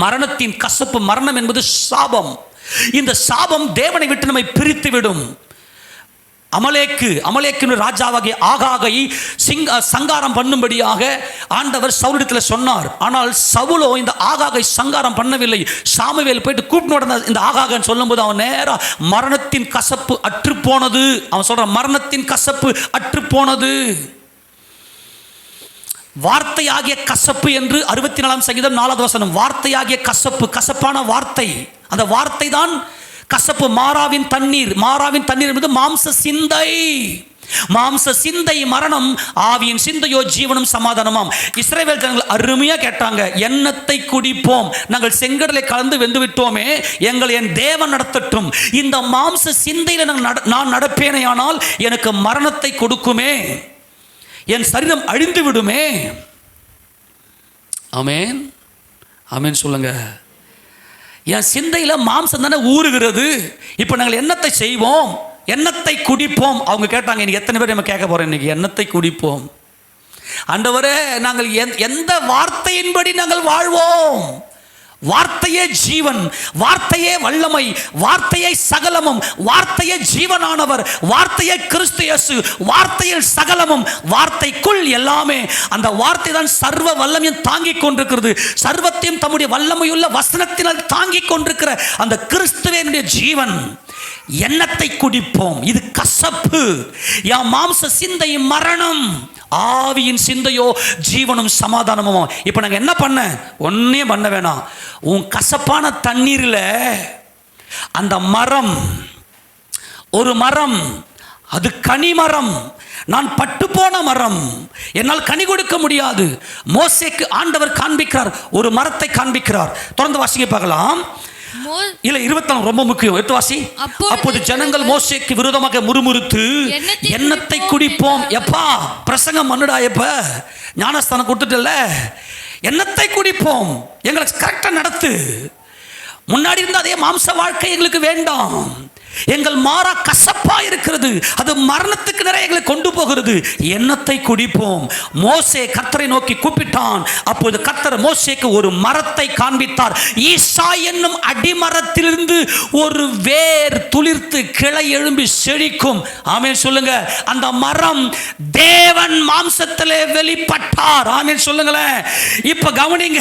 மரணத்தின் கசப்பு, மரணம் என்பது சாபம். இந்த சாபம் தேவனை விட்டு நம்மை பிரித்து விடும். அமலேக்கு ராஜாவாகிய ஆகாகை சங்காரம் பண்ணும்படியாக ஆண்டவர் சவுலிடத்தில் சொன்னார். ஆனால் சவுலோ இந்த ஆகாகை சங்காரம் பண்ணவில்லை. சாமுவேல் போயிட்டு கூப்பிட்டு இந்த ஆகாகன்னு சொல்லும்போது அவன் நேரா மரணத்தின் கசப்பு அற்று போனது. அவன் சொல்றான், மரணத்தின் கசப்பு அற்று போனது. வார்த்தையாகிய கசப்பு என்று 64 சங்கீதம் 4வது வசனம். வார்த்தையாகிய கசப்பு, கசப்பான வார்த்தை. அந்த வார்த்தை தான் கசப்பு. மாறாவின் தண்ணீர், மாறாவின் தண்ணீர் என்பது மாம்ச சிந்தை. மாம்ச சிந்தை மரணம், ஆவியின் சிந்தையோ ஜீவனும் சமாதானமாம். இஸ்ரவேல் ஜனங்கள் அருமையா கேட்டாங்க, எண்ணத்தை குடிப்போம், நாங்கள் செங்கடலை கலந்து வெந்து விட்டோமே, எங்களை என் தேவன் நடத்தட்டும். இந்த மாம்ச சிந்தையில நான் நடப்பேனே ஆனால் எனக்கு மரணத்தை கொடுக்குமே, என் சரீரம் அழிந்து விடுமே. ஆமென், ஆமென் சொல்லுங்க. என் சிந்தையில் மாம்சம் தானே ஊறுகிறது. இப்போ நாங்கள் என்னத்தை செய்வோம்? எண்ணத்தை குடிப்போம். அவங்க கேட்டாங்க, இன்னைக்கு எத்தனை பேர் நம்ம கேட்க போகிறோம்? இன்னைக்கு எண்ணத்தை குடிப்போம். ஆண்டவரே, நாங்கள் எந்த வார்த்தையின்படி நாங்கள் வாழ்வோம்? வார்த்தையே ஜீவன், வார்த்தையே வல்லமை, வார்த்தையே சகலமும், வார்த்தையே ஜீவனானவர், வார்த்தையே கிறிஸ்து இயேசு, வார்த்தையில் சகலமும், வார்த்தைக்குள் எல்லாமே. அந்த வார்த்தை தான் சர்வ வல்லமையும் தாங்கிக் கொண்டிருக்கிறது. சர்வத்தையும் தம்முடைய வல்லமையுள்ள வசனத்தினால் தாங்கிக் கொண்டிருக்கிற அந்த கிறிஸ்துவே என்னுடைய ஜீவன். எண்ணத்தை குடிப்போம். இது கசப்பு. என் மாம்ச சிந்தை மரணம், ஆவியின் சிந்தையோ ஜீவனும் சமாதானமும். இப்போ நாங்கள் என்ன பண்ண? ஒன்னே பண்ண வேணாம். உன் கசப்பான தண்ணீரில் அந்த மரம், ஒரு மரம், அது கனி மரம், நான் பட்டு போன மரம், என்னால் கனி கொடுக்க முடியாது. மோசேக்கு ஆண்டவர் காண்பிக்கிறார், ஒரு மரத்தை காண்பிக்கிறார். தொடர்ந்து வாசிக்க பார்க்கலாம். இல்ல 24 ரொம்ப முக்கியம். எடுத்து வாசி. அப்போது ஜனங்கள் மோசேக்கு விரோதமாக முறுமுறுத்து, எண்ணத்தை குடிப்போம். எப்பா பிரசங்கம் பண்ணுடா, எப்ப ஞானஸ்தானம் கொடுத்துட்டல, எண்ணத்தை குடிப்போம், எங்களுக்கு கரெக்டா நடத்து. முன்னாடி இருந்த அதே மாம்ச வாழ்க்கை எங்களுக்கு வேண்டாம். எங்கள் மாறா கசப்பா இருக்கிறது, அது மரணத்துக்கு நிறைய எங்களை கொண்டு போகிறது. எண்ணத்தை குடிப்போம். மோசே கர்த்தரை நோக்கி கூப்பிட்டான். அப்போது கர்த்தர் மோசேக்கு ஒரு மரத்தை காண்பித்தார். ஈசா என்னும் அடிமரத்திலிருந்து ஒரு வேர் துளிர்த்து கிளை எழும்பி செழிக்கும். ஆமென் சொல்லுங்க. அந்த மரம் தேவன் மாம்சத்திலே வெளிப்பட்டார். ஆமென் சொல்லுங்களேன். இப்ப கவனிங்க,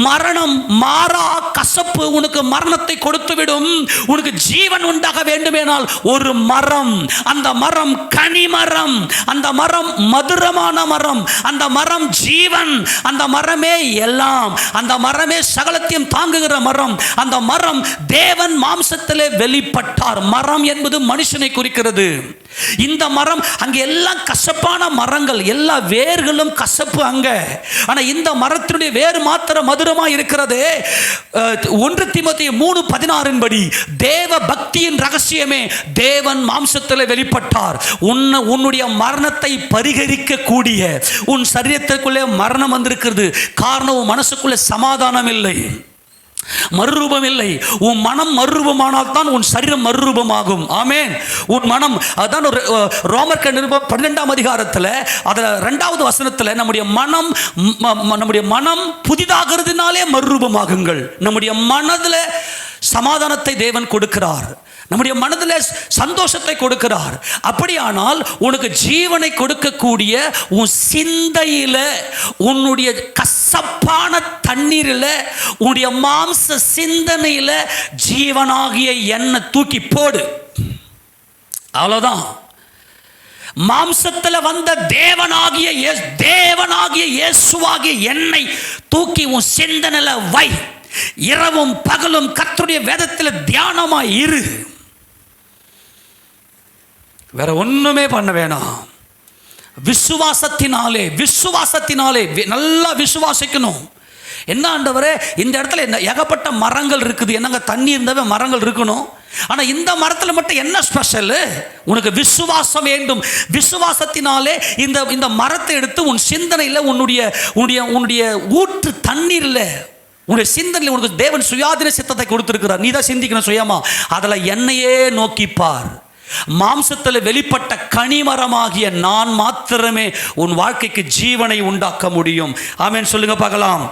மரணம் மாறா கசப்பு உனக்கு மரணத்தை கொடுத்து விடும். உனக்கு ஜீவன் உண்டாக வேண்டுமேனால் ஒரு மரம், அந்த மரம் கனி மரம், அந்த மரம் மதுரமான மரம், அந்த மரம் ஜீவன், அந்த மரமே எல்லாம், அந்த மரமே சகலத்தையும் தாங்குகிற மரம். அந்த மரம் தேவன் மாம்சத்திலே வெளிப்பட்டார். மரம் என்பது மனுஷனை குறிக்கிறது. இந்த மரம் அங்கே எல்லாம் கசப்பான மரங்கள், எல்லா வேர்களும் கசப்பு அங்க. ஆனா இந்த மரத்தினுடைய வேறு மாத்திரம் மதுரமா இருக்கிறது. 1 தீமோத்தேயு 3:16 படி தேவ பக்தியின் ரகசியமே தேவன் மாம்சத்தில் வெளிப்பட்டார். உன்னுடைய மரணத்தை பரிகரிக்க கூடிய உன் சரீரத்திற்குள்ளே மரணம் வந்திருக்கிறது. காரணம் உன் மனசுக்குள்ளே சமாதானம் இல்லை, மறுரூபம் இல்லை. உன் மனம் மறுரூபமானால் தான் உன் சரீரம் மறுரூபமாகும். ஆமென். உன் மனம், அதான் ஒரு ரோமர் நிருபம் 12ஆம் அதிகாரத்தில் அதில் 2வது வசனத்தில் நம்முடைய மனம் புதிதாகிறதுனாலே மறுரூபமாகுங்கள். நம்முடைய மனதில் சமாதானத்தை தேவன் கொடுக்கிறார், நம்முடைய மனதில் சந்தோஷத்தை கொடுக்கிறார். அப்படியானால் உனக்கு ஜீவனை கொடுக்கக்கூடிய உன் சிந்தையில், உன்னுடைய கசப்பான தண்ணீரில், உன்னுடைய மாம்ச சிந்தனையில் ஜீவனாகிய எண்ணெய் தூக்கி போடு. அவ்வளோதான். மாம்சத்தில் வந்த தேவனாகிய இயேசுவாகிய எண்ணெய் தூக்கி உன் சிந்தனையில் வை. இரவும் பகலும் கர்த்தருடைய வேதத்தில் தியானமாய் இரு. வேற ஒண்ணுமே பண்ண வேணாம். விசுவாசத்தினாலே நல்லா விசுவாசிக்கணும். என்ன ஆண்டவரே, இந்த இடத்துல என்ன ஏகப்பட்ட மரங்கள் இருக்குது, என்னங்க தண்ணி இருந்தாவே மரங்கள் இருக்கணும். ஆனா இந்த மரத்துல மட்டும் என்ன ஸ்பெஷல்? உனக்கு விசுவாசம் வேண்டும். விசுவாசத்தினாலே இந்த மரத்தை எடுத்து உன் சிந்தனையில், உன்னுடைய ஊற்று தண்ணீர்ல, உன்னுடைய சிந்தனையில் உனக்கு தேவன் சுயாதீன சித்தத்தை கொடுத்திருக்கிறார். நீ தான் சிந்திக்கணும் சுயமா. அதில் என்னையே நோக்கிப்பார். மாம்சத்தில் வெளிப்பட்ட கனிமரமாகிய நான் மாத்திரமே உன் வாழ்க்கைக்கு ஜீவனை உண்டாக்க முடியும். ஆமென் சொல்லுங்க பார்க்கலாம்.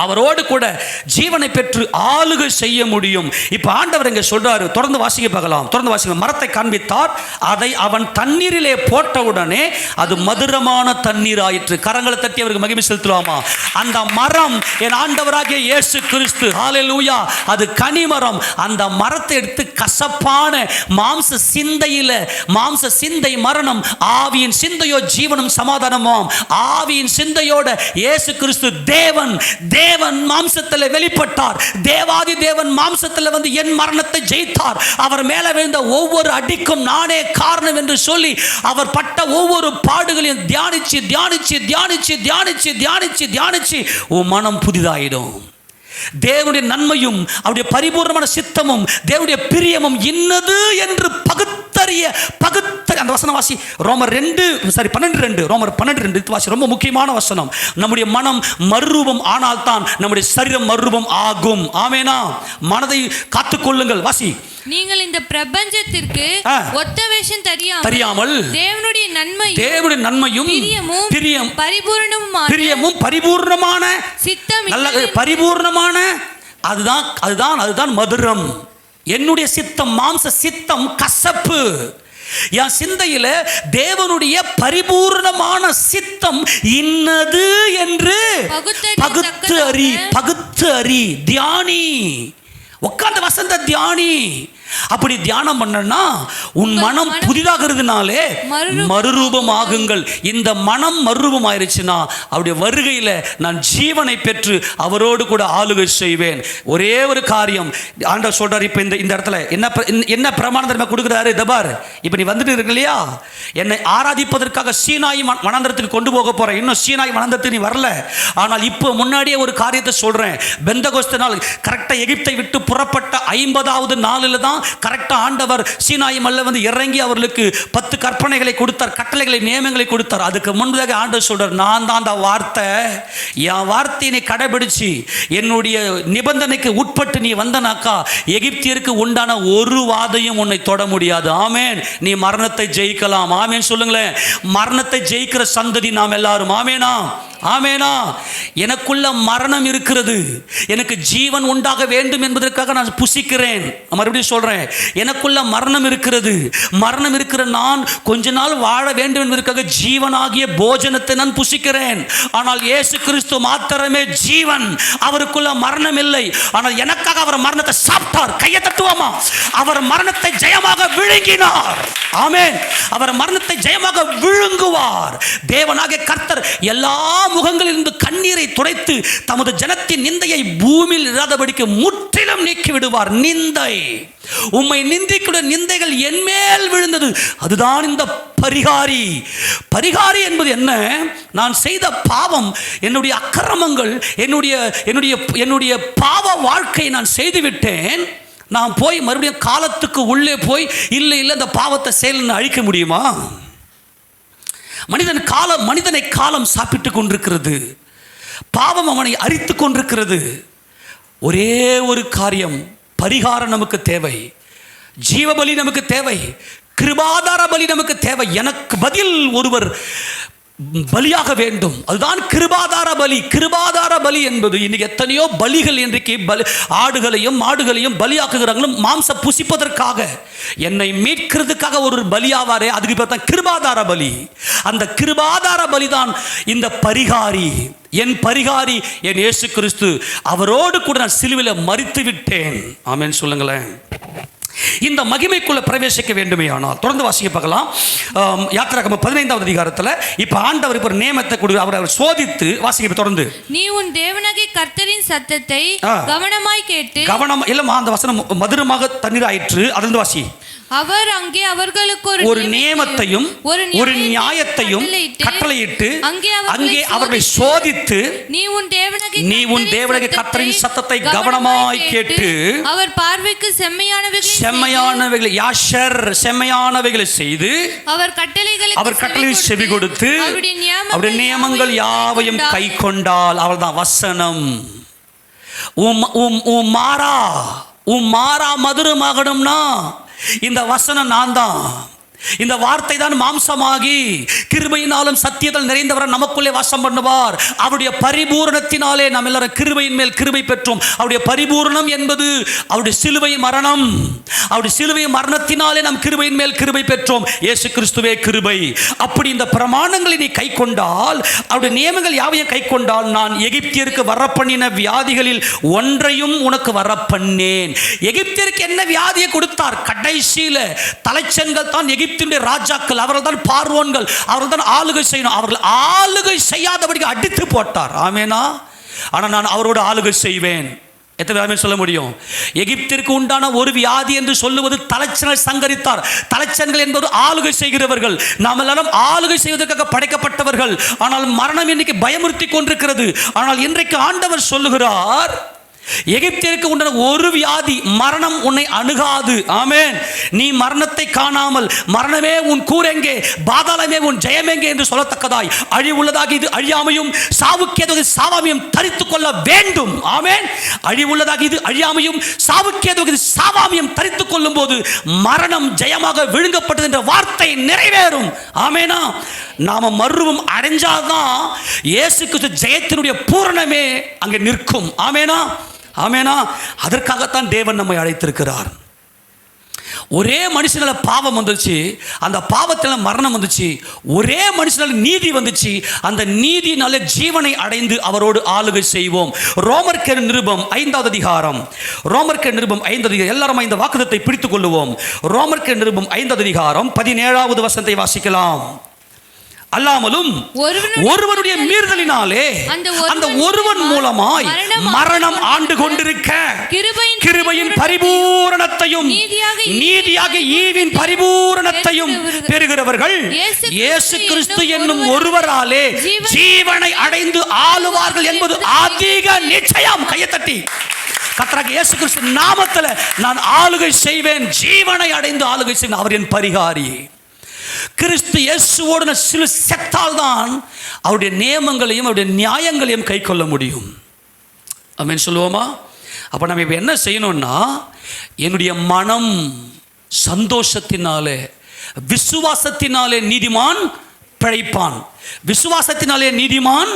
அவரோடு கூட ஜீவனை பெற்று ஆளுகை செய்ய முடியும். இப்ப ஆண்டவர் இங்க சொல்றாரு, தொடர்ந்து வாசிக்க பார்க்கலாம். தொடர்ந்து வாசிக்க. மரத்தை காண்பித்தார், அதை அவன் தண்ணீரிலே போட்டவுடனே அது மதுரமான தண்ணீர் ஆயிற்று. கரங்களை தட்டி அவருக்கு மகிமை செலுத்தலாமா? அந்த மரம் என் ஆண்டவராகிய இயேசு கிறிஸ்து. ஹல்லேலூயா. அது கனிமரம். அந்த மரத்தை எடுத்து கசப்பான மாம்ச சிந்தை மரணம், ஆவியின் சிந்தையோ ஜீவனும் சமாதானமாம். ஆவியின் சிந்தையோட இயேசு கிறிஸ்து தேவன் மாம்சத்தில் வெளிப்பட்டார். தேவாதி தேவன் மாம்சத்தில் வந்து என் மரணத்தை ஜெயித்தார். அவர் மேலே விழுந்த ஒவ்வொரு அடிக்கும் நானே காரணம் என்று சொல்லி அவர் பட்ட ஒவ்வொரு பாடுகளையும் தியானிச்சு உன் மனம் புதிதாயிடும். தேவனுடைய நன்மையும் அவருடைய பரிபூர்ணமான சித்தமும் தேவனுடைய பிரியமும் இன்னது என்று பகுத்தறிய அந்த வசனம் வாசி. ரோமர் 12:2 வாசி. ரொம்ப முக்கியமான வசனம். நம்முடைய மனம் மறுரூபம் ஆனால் தான் நம்முடைய சரீரம் மறுரூபம் ஆகும். ஆமெனா. மனதை காத்துக்கொள்ளுங்கள். வாசி. நீங்கள் இந்த பிரபஞ்சத்திற்கு ஒத்த வேஷம் தெரியாமல் தேவனுடைய நன்மையும் பிரியமும் பரிபூர்ணமான சித்தம், பரிபூர்ணமான அதுதான் மதுரம். என்னுடைய சித்தம், மாம்ச சித்தம் கசப்பு. என் சிந்தையில தேவனுடைய பரிபூர்ணமான சித்தம் இன்னது என்று பகுத்து அறி தியானி. உட்கார்ந்து வசந்த தியானி. அப்படி தியானம் பண்ணனா உன் மனம் புதிதாகிறதுனாலே மறுரூபமாகுங்கள். இந்த மனம் மறுரூபம் ஆயிருச்சுன்னா அவருடைய வருகையில் நான் ஜீவனை பெற்று அவரோடு கூட ஆளுகை செய்வேன். ஒரே ஒரு காரியம் ஆண்டவர் சொல்றாரு. இப்போ இந்த இடத்துல என்ன பிரமாணத்தை கொடுக்குறாரு? தபார், இப்போ நீ வந்துட்டு இருக்கு இல்லையா, என்னை ஆராதிப்பதற்காக சீனாய் வனாந்தரத்துக்கு கொண்டு போக போறேன். இன்னும் சீனாய் வனாந்தரத்துக்கு நீ வரல. ஆனால் இப்போ முன்னாடியே ஒரு காரியத்தை சொல்றேன். பெந்தகோஸ்து நாள் கரெக்டாக எகிப்தை விட்டு புறப்பட்ட 50வது நாளில் தான் கரெக்டா ஆண்டவர் சீனாய் மலையில வந்து இறங்கி அவர்களுக்கு 10 கற்பனைகளை கொடுத்தார், கட்டளைகளை நியமங்களை கொடுத்தார். அதுக்கு முன்பதாக ஆண்டவர் சொல்றார், நான் தான் அந்த வார்த்தை, என் வார்த்தையை கடைபிடிச்சு என்னுடைய நிபந்தனைக்கு உட்பட்டு நீ வந்தனாக்கா எகிப்தியருக்கு உண்டான ஒரு வாதையும் உன்னை தொட முடியாது. ஆமேன். நீ மரணத்தை ஜெயிக்கலாம். ஆமேன் சொல்லுங்களேன். மரணத்தை ஜெயிக்கிற சந்ததி நாம் எல்லாரும். ஆமேனா, ஆமேனா. எனக்குள்ள மரணம் இருக்கிறது, எனக்கு ஜீவன் உண்டாக வேண்டும் என்பதற்காக நான் புசிக்கிறேன். மறுபடியும் சொல்றேன், எனக்குள்ள மரணம் இருக்கிறது. மரணம் இருக்கிற நான் கொஞ்ச நாள் வாழ வேண்டும் என்பதற்காக ஜீவனாகிய போஜனத்தை நான் புசிக்கிறேன். ஆனால் இயேசு கிறிஸ்து மாத்திரமே ஜீவன், அவருக்குள்ள மரணம் இல்லை. ஆனால் எனக்காக அவர் மரணத்தை சாப்பிட்டார். கையை தட்டுவோமா? அவர் மரணத்தை ஜெயமாக விழுங்கினார். ஆமென். அவர் மரணத்தை ஜெயமாக விழுங்குவார். தேவனாகிய கர்த்தர் எல்லா முகங்களிலிருந்து கண்ணீரை துடைத்து தமது ஜனத்தின் நிந்தையை பூமியில் இராதபடிக்கு முற்றிலும் நீக்கி விடுவார். நிந்தை, உம்மை நிந்திக்கிற நிந்தைகள் என்மேல் விழுந்தது. அதுதான் இந்த பரிகாரி. பரிகாரி என்பது என்ன? நான் செய்த பாவம், என்னுடைய அக்கிரமங்கள், என்னுடைய பாவ வாழ்க்கையை நான் செய்துவிட்டேன். நான் போய் மறுபடியும் காலத்துக்கு உள்ளே போய் இல்லை இந்த பாவத்தை செயல் அழிக்க முடியுமா? மனிதனை காலம் சாப்பிட்டு கொண்டிருக்கிறது. பாவம் அவனை அரித்து கொண்டிருக்கிறது. ஒரே ஒரு காரியம், பரிகாரம் நமக்கு தேவை, ஜீவபலி நமக்கு தேவை, கிருபாதார பலி நமக்கு தேவை. எனக்கு பதில் ஒருவர் பலியாக வேண்டும். அதுதான் கிருபாதார பலி. கிருபாதார பலி என்பது இன்னைக்கு எத்தனையோ பலிகள் இன்றைக்கு ஆடுகளையும் மாடுகளையும் பலியாக்குகிறாங்களும் மாம்ச புசிப்பதற்காக. என்னை மீட்கிறதுக்காக ஒரு பலியாவாரே, அதுக்கு பேர் தான் கிருபாதார பலி. அந்த கிருபாதார பலி தான் இந்த பரிகாரி. என் பரிகாரி என் இயேசு கிறிஸ்து. அவரோடு கூட நான் சிலுவையில் மரித்து விட்டேன். ஆமென் சொல்லுங்களேன். இந்த மகிமைக்குள்ள பிரவேசிக்க வேண்டுமே ஆனால் தொடர்ந்து வாசிக்க பார்க்கலாம். யாத்திராகமம் 15வது அதிகாரத்தில் இப்ப ஆண்டவர் இப்ப நியமத்தை கொடு அவர் சோதித்து வாசிக்க தொடர்ந்து. நீ உன் தேவனாகிய கர்த்தரின் சத்தத்தை கவனமாய் கேட்டு. கவனம் இல்லமா, அந்த வசனம் மதுரமாக தண்ணீர் ஆயிற்று. அதிலிருந்து வாசி. அவர் அங்கே அவர்களுக்கு ஒரு நியமத்தையும் ஒரு நியாயத்தையும் கட்டளையிட்டு அங்கே அவர்களை சோதித்து நீ உன் தேவனாகிய கர்த்தரின் சத்தத்தை கவனமாய் கேட்டு அவர் பார்வைக்கு செம்மையானவைகளை செம்மையானவைகளை செய்து அவர் கட்டளைகளை செவி கொடுத்து அவருடைய நியமங்கள் யாவையும் கை கொண்டால் அவள்தான் வசனம். மாறா மதுரமாகணும்னா இந்த வசனம் நான் தான். இந்த வார்த்தை தான் மாம்சமாகி கிருபையினாலும் சத்தியத்தில் நிறைந்தவரை நமக்குள்ளே வாசம் பண்ணுவார். அவருடைய பரிபூரணத்தினாலே நாம் எல்லாரும் கிருபையின் மேல் கிருபை பெற்றோம். அவருடைய பரிபூரணம் என்பது அவருடைய சிலுவை மரணம். அவருடைய சிலுவை மரணத்தினாலே நாம் கிருபையின் மேல் கிருபை பெற்றோம். இயேசு கிறிஸ்துவே கிருபை. அப்படி இந்த பிரமாணங்களை நீ கை கொண்டால், அவருடைய நியமங்கள் யாவையும் கை கொண்டால், நான் எகிப்தியருக்கு வரப்பண்ணின வியாதிகளில் ஒன்றையும் உனக்கு வரப்பண்ணேன். எகிப்தியருக்கு என்ன வியாதியை கொடுத்தார்? கடைசியில தலைச்சன்கள் தான் எகிப்திய ராஜாக்கள், அவர்கள் தான் பார்வோன்கள், அவர்கள் தான் ஆளுகை செய்யணும். அவர்கள் ஆளுகை செய்யாதபடிக்கு அடித்து போட்டார். ஆமேனா? ஆனால் நான் அவரோடு ஆளுகை செய்வேன். எத்தனை பேர் சொல்ல முடியும்? எகிப்திற்கு உண்டான ஒரு வியாதி என்று சொல்லுவது தலைச்சன்கள் சங்கரித்தார். தலைச்சன்கள் என்பது ஆளுகை செய்கிறவர்கள். நாம் எல்லாரும் ஆளுகை செய்வதற்காக படைக்கப்பட்டவர்கள். ஆனால் மரணம் இன்னைக்கு பயமுறுத்தி கொண்டிருக்கிறது. ஆனால் இன்றைக்கு ஆண்டவர் சொல்லுகிறார், எகிப்தியருக்கு உண்டான ஒரு வியாதி, மரணம் உன்னை அணுகாது. ஆமென். நீ மரணத்தை காணாமல், மரணமே உன் கூரெங்கே, பாதாளமே உன் ஜெயமெங்கே என்று சொல்லத்தக்கதாய் அழிவுள்ளதாக இது அழியாமையும் சாவுக்கேதுவது சாவாமையும் தரித்துக் கொள்ள வேண்டும். ஆமென். அழிவுள்ளதாக இது அழியாமையும் சாவுக்கேதுவது சாவாமையும் தரித்துக் கொள்ளும் போது மரணம் ஜெயமாக விழுங்கப்பட்டது என்ற வார்த்தை நிறைவேறும். ஆமெனா? நாம மறுரூபம் அடைஞ்சாதான் இயேசு கிறிஸ்து ஜெயத்தினுடைய பூரணமே அங்கே நிற்கும். ஆமெனா? ஆமெனா? அதற்காகத்தான் தேவன் நம்மை அழைத்திருக்கிறார். ஒரே மனுஷனால பாவம் வந்துச்சு, அந்த பாவத்தில் மரணம் வந்துச்சு. ஒரே மனுஷனால நீதி வந்துச்சு, அந்த நீதினால ஜீவனை அடைந்து அவரோடு ஆளுகை செய்வோம். ரோமர்க்கர் நிருபம் 5வது அதிகாரம். ரோமர்க்கர் நிருபம் 5வது அதிகாரம். எல்லாரும் இந்த வாக்குத்தத்தை பிடித்துக் கொள்ளுவோம். ரோமர்க்கர் நிருபம் 5வது அதிகாரம் 17வது வசனத்தை வாசிக்கலாம். அல்லாமலும் ஒருவனுடைய மீறுதலினாலே அந்த ஒருவன் மூலமாய் மரணம் ஆண்டு கொண்டிருக்க கிருபையின் பரிபூரணத்தையும் நீதியாக ஈவின் பரிபூரணத்தையும் பெறுகிறவர்கள் இயேசு கிறிஸ்து என்னும் ஒருவராலே ஜீவனை அடைந்து ஆளுவார்கள் என்பது அதிக நிச்சயம். கையை தட்டி கர்த்தராகிய இயேசு கிறிஸ்து நாமத்தில் நான் ஆளுகை செய்வேன், ஜீவனை அடைந்து ஆளுகை செய்வேன். அவர் என் பரிகாரி. கிறிஸ்து இயேசுவோடு சில செத்தால் தான் அவருடைய நியமங்களையும் அவருடைய நியாயங்களையும் கை கொள்ள முடியும். ஆமென் சொல்லுவோமா? அப்போ நம்ம இப்போ என்ன செய்யணும்னா, என்னுடைய மனம் சந்தோஷத்தினாலே விசுவாசத்தினாலே நீதிமான் பிழைப்பான், விசுவாசத்தினாலே நீதிமான்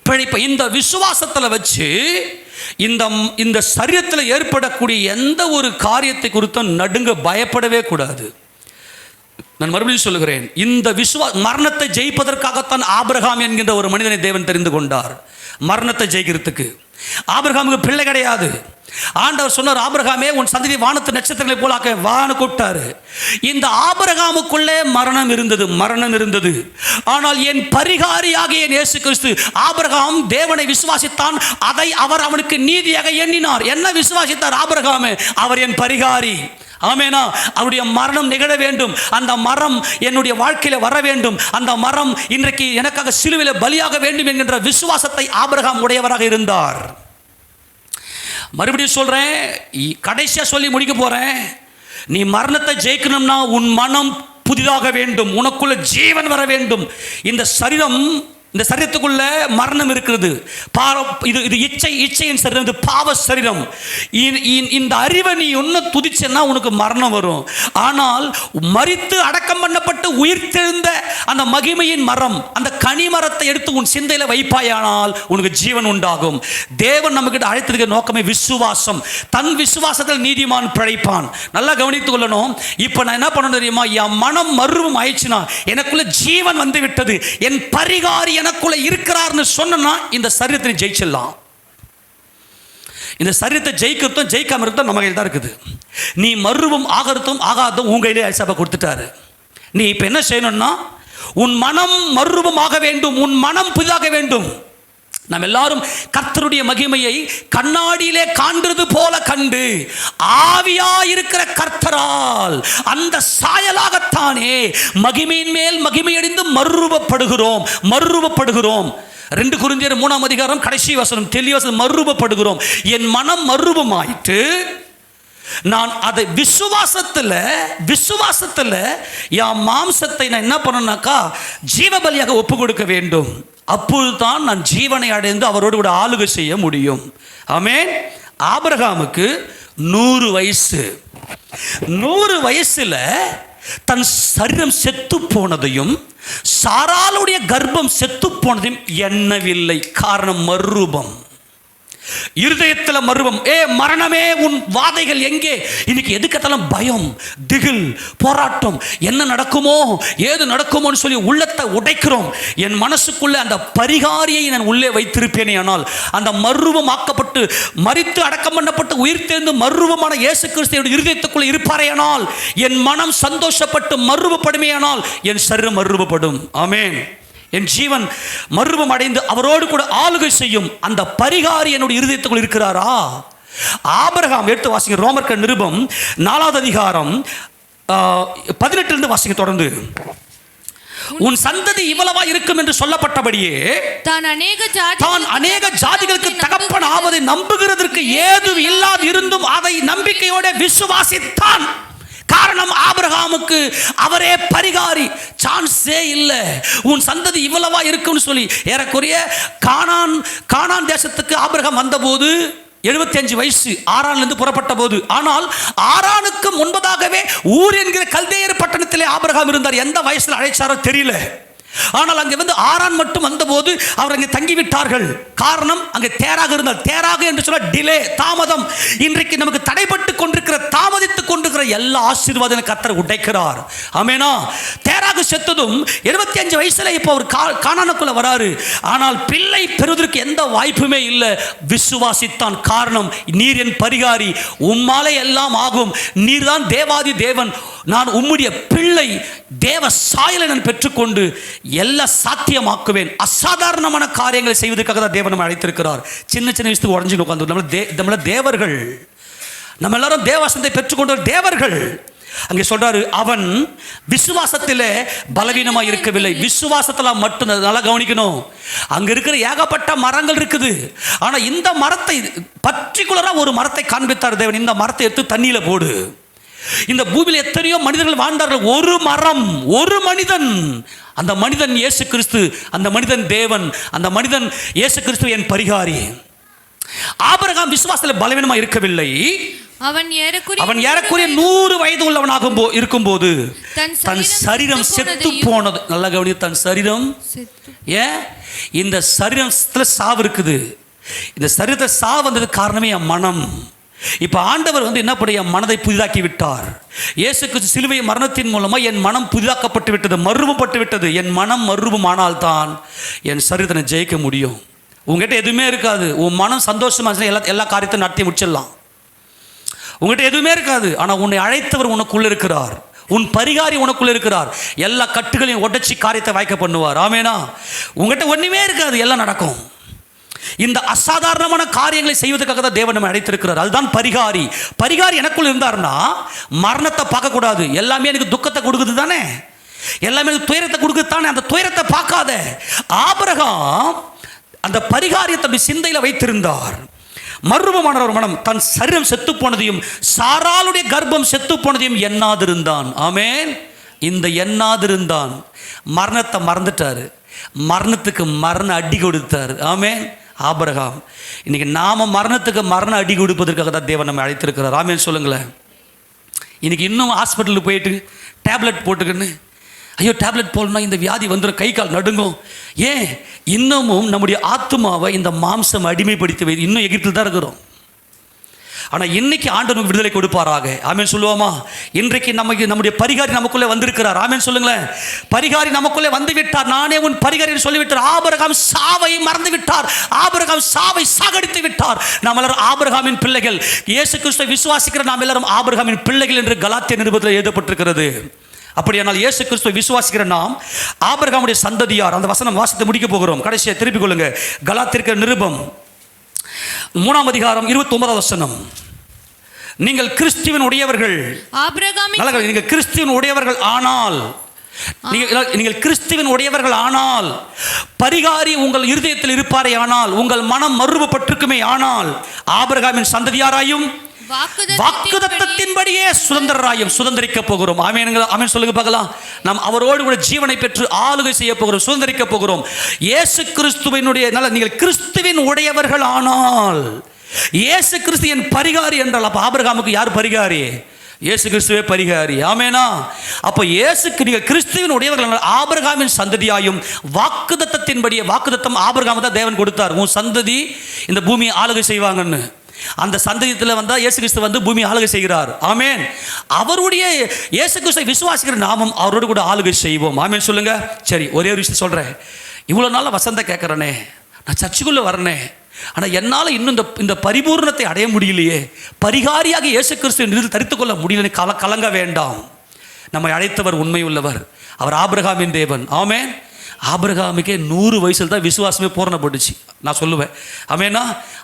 பிழைப்பான். இந்த விசுவாசத்தில் வச்சு இந்த சரீரத்தில் ஏற்படக்கூடிய எந்த ஒரு காரியத்தை குறித்தும் நடுங்க பயப்படவே கூடாது. நான் மறுபடியும் சொல்லுகிறேன், இந்த மரணத்தை ஜெயிப்பதற்காகத்தான் ஆபிரகாம் என்கின்ற ஒரு மனிதனை தேவன் தெரிந்து கொண்டார். மரணத்தை ஜெயிக்கிறதுக்கு ஆபிரகாமுக்கு பிள்ளை கிடையாது. ஆண்டவர் சொன்னார், ஆபிரகாமே உன் சந்ததி வானத்து நட்சத்திரங்களை போலாக்க வான்னு கூப்பிட்டாரு. இந்த ஆபிரகாமுக்குள்ளே மரணம் இருந்தது. ஆனால் என் பரிகாரியாக என் இயேசு கிறிஸ்து, ஆபிரகாம் தேவனை விசுவாசித்தான், அதை அவர் அவனுக்கு நீதியாக எண்ணினார். என்ன விசுவாசித்தார் ஆபிரகாமே? அவர் என் பரிகாரி. ஆமெனா? அவருடைய மரணம் நிகழ வேண்டும், அந்த மரம் என்னுடைய வாழ்க்கையில வர வேண்டும், அந்த மரம் இன்றைக்கு எனக்காக சிலுவையில் பலியாக வேண்டும் என்கின்ற விசுவாசத்தை ஆபிரகாம் உடையவராக இருந்தார். மறுபடியும் சொல்றேன், கடைசியா சொல்லி முடிக்க போறேன். நீ மரணத்தை ஜெயிக்கணும்னா உன் மனம் புதிதாக வேண்டும், உனக்குள்ள ஜீவன் வர வேண்டும். இந்த சரீரத்துக்குள்ள மரணம் இருக்கிறது. இது இச்சையின் சரீரம், இது பாவ சரீரம். இந்த அறிவை நீ ஒன்னும் துதிச்சேன்னா உனக்கு மரணம் வரும். ஆனால் மரித்து அடக்கம் பண்ணப்பட்டு உயிர்த்தெழுந்த அந்த மகிமையின் மரம், அந்த கனி மரத்தை எடுத்து உன் சிந்தையில வைப்பாயானால் உனக்கு ஜீவன் உண்டாகும். தேவன் நமக்கிட்ட அழைத்திருக்கிற நோக்கமே விசுவாசம். தன் விசுவாசத்தில் நீதிமான் பிழைப்பான். நல்லா கவனித்துக் கொள்ளணும். இப்ப நான் என்ன பண்ணணும் தெரியுமா? என் மனம் மறுவும் ஆயிடுச்சுன்னா எனக்குள்ள ஜீவன் வந்து விட்டது, என் பரிகாரி எனக்குள்ள இருக்கிறார்னு சொன்னா இந்த சரீரத்தை ஜெயிச்சிடலாம். இந்த சரீரத்தை ஜெயிக்கிறதும் ஜெயிக்காம இருக்கிறதும் நம்ம கையில் தான் இருக்குது. நீ மறுவும் ஆகிறதும் ஆகாதும் உங்க கையிலே ஐசாபா கொடுத்துட்டாரு. நீ இப்ப என்ன செய்யணும்னா, உன் மனம் மறுவும் ஆக வேண்டும், உன் மனம் புதிதாக வேண்டும். நாம் எல்லாரும் கர்த்தருடைய மகிமையை கண்ணாடியிலே காண்றது போல கண்டு ஆவியாயிருக்கிற கர்த்தரால் அந்த சாயலாகத்தானே மகிமையின் மேல் மகிமையடைந்து மறுரூபப்படுகிறோம். 2 கொரிந்தியர் 3ஆம் அதிகாரம் கடைசி வசனம் தெளிவாக மறுரூபப்படுகிறோம். என் மனம் மறுரூபமாயிட்டு நான் அதை விசுவாசத்தில் என் மாம்சத்தை நான் என்ன பண்ணணும்னாக்கா ஜீவபலியாக ஒப்பு கொடுக்க வேண்டும். அப்பொழுதுதான் நான் ஜீவனை அடைந்து அவரோடு கூட ஆளுகை செய்ய முடியும். ஆமென். ஆபிரகாமுக்கு 100 வயசு. 100 வயசுல தன் சரீரம் செத்து போனதையும் சாராளுடைய கர்ப்பம் செத்து போனதையும் எண்ணவில்லை. காரணம் மறுரூபம். இருதயத்தில் மறுபம். மரணமே உன் வாதைகள் எங்கே? இன்னைக்கு எதுக்கெல்லாம் பயம், திகில், போராட்டம், என்ன நடக்குமோ ஏது நடக்குமோன்னு சொல்லி உள்ளத்தை உடைக்கிறோம். என் மனசுக்குள்ளே அந்த பரிகாரியை நான் உள்ளே வைத்திருப்பேனே, ஆனால் அந்த மறுரூபம் ஆக்கப்பட்டு மரித்து அடக்கம் பண்ணப்பட்டு உயிர் தேர்ந்து மறுரூபமான இயேசு கிறிஸ்துவின் இருதயத்துக்குள்ளே இருப்பாரேயானால், என் மனம் சந்தோஷப்பட்டு மறுரூபப்படுமேயானால் என் சரீரம் மறுரூபப்படும். ஆமென். என் ஜீவன் மறுரூபம் அடைந்து அவரோடு கூட ஆளுகை செய்யும். அந்த பரிகாரி என்னுடைய இருதயத்துக்குள் இருக்கிறாரா? ஆபிரகாம் எடுத்து வாசிங்க. ரோமர் நிருபம் 4ஆம் அதிகாரம் 18 வாசிங்க தொடர்ந்து. உன் சந்ததி இவ்வளவா இருக்கும் என்று சொல்லப்பட்டபடியே தான் அநேக ஜாதிகளுக்கு தகப்பன் ஆவதை நம்புகிறதற்கு ஏது இல்லாது இருந்தும் அதை நம்பிக்கையோட விசுவாசித்தான். காரணம் ஆபிரகாமுக்கு அவரே பரிகாரி. சான்ஸே இல்லை உன் சந்ததி இவ்வளவா இருக்குன்னு சொல்லி. ஏறக்குறைய கானான் தேசத்துக்கு ஆபிரகாம் வந்தபோது 75 வயசு ஆரானிலிருந்து புறப்பட்ட போது. ஆனால் ஆரானுக்கு முன்பதாகவே ஊர் என்கிற கல்தேயர் பட்டணத்திலே ஆபிரகாம் இருந்தார். எந்த வயசுல அழைச்சாரோ தெரியல. ஆனால் அங்கே வந்து ஆரான் மட்டும் வந்தபோது அவர் அங்கே தங்கிவிட்டார்கள். காரணம் அங்கே தேராக இருந்தார். தேராக என்று சொல்ல டிலே, தாமதம். இன்றைக்கு நமக்கு தடைப்பட்டு கொண்டிருக்கிற, தாமதித்துக் கொண்டிருக்கிற எல்லா ஆசீர்வாதம் கர்த்தர் உடைக்கிறார். ஆமெனா. தேராக செத்ததும் 75 வயசுல இப்போ அவர் கானானுக்குள்ள வராரு. ஆனால் பிள்ளை பெறுவதற்கு எந்த வாய்ப்புமே இல்லை. விசுவாசித்தான். காரணம், நீர் என் பரிகாரி, உம்மாலே எல்லாம் ஆகும், நீர் தான் தேவாதி தேவன், நான் உம்முடைய பிள்ளை, தேவ சாயலை நான் பெற்றுக்கொண்டு எல்லாம் சாத்தியமாக்குவேன். அசாதாரணமான காரியங்களை செய்வதற்காக தான் தேவன் நம்ம அழைத்திருக்கிறார். சின்ன சின்ன விஷயத்துக்கு உடஞ்சு உட்காந்து நம்மள தேவர்கள், நம்ம எல்லாரும் தேவாசனத்தை பெற்றுக்கொண்ட தேவர்கள். அங்கே சொல்றாரு, அவன் விசுவாசத்திலே பலவீனமா இருக்கவில்லை. விசுவாசத்துல மட்டும் நல்லா கவனிக்கணும். அங்க இருக்கிற ஏகப்பட்ட மரங்கள் இருக்குது. ஆனா இந்த மரத்தை பர்டிகுலரா ஒரு மரத்தை காண்பித்தார் தேவன். இந்த மரத்தை எடுத்து தண்ணியில போடு. இந்த பூமியில் எத்தனையோ மனிதர்கள் வாழ்ந்தார்கள். ஒரு மரம், ஒரு மனிதன், அந்த மனிதன் இயேசு கிறிஸ்து, அந்த மனிதன் தேவன், அந்த மனிதன் இயேசு கிறிஸ்து என் பரிகாரி. ஆபிரகாம் விசுவாசத்தில் பலவீனமா இருக்கவில்லை. அவன் ஏறக்குறைய 100 வயது உள்ளவனாக இருக்கும்போது தன் சரீரம் செத்து போனது. நல்ல கவனி, தன் சரீரம் ஏன் இந்த சரீரத்தில் சாவு இருக்குது. இந்த சரீரத்தை சாவு வந்ததுக்கு காரணமே என் மனம். இப்ப ஆண்டவர் என்ன பண்ண என் மனதை புதிதாக்கி விட்டார். இயேசு கிறிஸ்து சிலுவை மரணத்தின் மூலமா என் மனம் புதிதாக்கப்பட்டு விட்டது, மறுரூபப்பட்டு விட்டது. என் மனம் மறுரூபமானால் தான் என் சரீரத்தை ஜெயிக்க முடியும். உங்ககிட்ட எதுவுமே இருக்காது, உன் மனம் சந்தோஷமா எல்லா காரியத்தையும் நடத்தி முடிச்சிடலாம். உங்ககிட்ட எதுவுமே இருக்காது, ஆனால் உன்னை அழைத்தவர் உனக்குள்ள இருக்கிறார், உன் பரிகாரி உனக்குள்ள இருக்கிறார். எல்லா கட்டுகளையும் உடைச்சி காரியத்தை வாய்க்க பண்ணுவார். ஆமேனா? உங்ககிட்ட ஒன்றுமே இருக்காது, எல்லாம் நடக்கும். இந்த அசாதாரணமான காரியங்களை செய்வதற்காக தான் தேவன் நம்மை அழைத்திருக்கிறார். அதுதான் பரிகாரி. பரிகாரி எனக்குள்ள இருந்தார்னா மரணத்தை பார்க்கக்கூடாது. எல்லாமே எனக்கு துக்கத்தை கொடுக்குது தானே, எல்லாமே எனக்கு துயரத்தை கொடுக்குது தானே. அந்த துயரத்தை பார்க்காத. ஆபிரகாம் அந்த பரிகாரியத்தை சிந்தையில் வைத்திருந்தார். மறுரூபமான ஒரு மனம், தன் சரீரம் செத்து போனதையும் சாராளுடைய கர்ப்பம் செத்து போனதையும் எண்ணாதிருந்தான். ஆமென். இந்த எண்ணாதிருந்தான் மரணத்தை மறந்துட்டாரு. மரணத்துக்கு மரண அடி கொடுத்தார். ஆமென். ஆபிரகாம். இன்னைக்கு நாம மரணத்துக்கு மரண அடி கொடுப்பதற்காக தான் தேவன் நம்ம அழைத்திருக்கிறார். ஆமென் சொல்லுங்களேன். இன்னைக்கு இன்னும் ஹாஸ்பிட்டலுக்கு போயிட்டு டேப்லெட் போட்டுக்கின்னு, ஐயோ டேப்லெட் போடணும்னா இந்த வியாதி வந்துடும், கை கால் நடுங்கும். ஏன்? இன்னமும் நம்முடைய ஆத்துமாவை இந்த மாம்சம் அடிமைப்படுத்தி இன்னும் எகிப்தில் தான் இருக்கிறோம். ஆனால் இன்னைக்கு ஆண்டவனுக்கு விடுதலை கொடுப்பாராக. ஆமென் சொல்லுவோமா? இன்றைக்கு நம்முடைய பரிகாரி நமக்குள்ளே வந்திருக்கிறார். ஆமென் சொல்லுங்களேன். பரிகாரி நமக்குள்ளே வந்து விட்டார். நானே உன் பரிகாரி சொல்லிவிட்டார். ஆபிரகாம் சாவை மறந்து விட்டார். ஆபிரகாம் சாவை சாகடித்து விட்டார். நாம் எல்லாரும் ஆபிரகாமின் பிள்ளைகள். இயேசு கிறிஸ்துவை விசுவாசிக்கிற நாம் எல்லாரும் ஆபிரகாமின் பிள்ளைகள் என்று கலாத்திய நிருபத்தில் எழுதப்பட்டிருக்கிறது. அப்படியானால் இயேசு கிறிஸ்துவை விசுவாசிக்கிற நாம் ஆபிரகாமுடைய சந்ததியார். அந்த வசனம் வாசித்து முடிக்க போகிறோம். கடைசியை திருப்பிக் கொள்ளுங்க. கலாத்தியர் நிருபம் 3ஆம் அதிகாரம் 29ஆம் வசனம். நீங்கள் கிறிஸ்துவின் உடையவர்கள், நீங்கள் கிறிஸ்துவின் உடையவர்கள் ஆனால், நீங்கள் கிறிஸ்துவின் உடையவர்கள் ஆனால், பரிகாரி உங்கள் இருதயத்தில் இருப்பாரே ஆனால், உங்கள் மனம் மறுரூபப்பட்டிருக்குமே ஆனால், ஆபிரகாமின் சந்ததியாராயும் வாக்குத்தத்தத்தின்படியே சுதந்திரராயும் சுதந்திரிக்க போகிறோம். ஆமென் சொல்லுங்க பார்க்கலாம். நாம் அவரோடு கூட ஜீவனை பெற்று ஆளுகை செய்ய போகிறோம், சுதந்திரிக்க போகிறோம். இயேசு கிறிஸ்துவினுடைய, நீங்கள் கிறிஸ்துவின் உடையவர்கள் ஆனால், இயேசு கிறிஸ்து என் பரிகாரி என்றால், அப்ப ஆபிரகாமுக்கு யார் பரிகாரி? இயேசு கிறிஸ்துவே பரிகாரி. ஆமெனா? அப்ப இயேசுக்கு நீங்கள் கிறிஸ்துவின் உடையவர்கள், ஆபிரகாமின் சந்ததியாயும் வாக்குத்தத்தத்தின்படியே. வாக்குத்தத்தம் ஆபிரகாமுக்கு தான் தேவன் கொடுத்தார். உன் சந்ததி இந்த பூமியை ஆளுகை செய்வாங்கன்னு. அந்த சந்ததியத்தில் வந்தால் இயேசு கிறிஸ்து பூமி ஆளுகை செய்கிறார். ஆமென். அவருடைய இயேசு கிறிஸ்துவை விசுவாசிக்கிற நாமும் அவரோடு கூட ஆளுகை செய்வோம். ஆமென் சொல்லுங்க. சரி, ஒரே ஒரு விஷயம் சொல்கிறேன். இவ்வளோ நாளாக வசந்த கேட்குறேனே, நான் சர்ச்சுக்குள்ளே வரனே, ஆனால் என்னால் இன்னும் இந்த பரிபூர்ணத்தை அடைய முடியலையே, பரிகாரியாக இயேசு கிறிஸ்துவை தரித்து கொள்ள முடியலன்னு கலங்க வேண்டாம். நம்மை அழைத்தவர் உண்மை உள்ளவர். அவர் ஆபிரகாமின் தேவன். ஆமென். ஆபிரகாமுக்கே 100 வயசில் தான் விசுவாசமே பூரணப்பட்டுச்சு நான் சொல்லுவேன். ஆமெனா?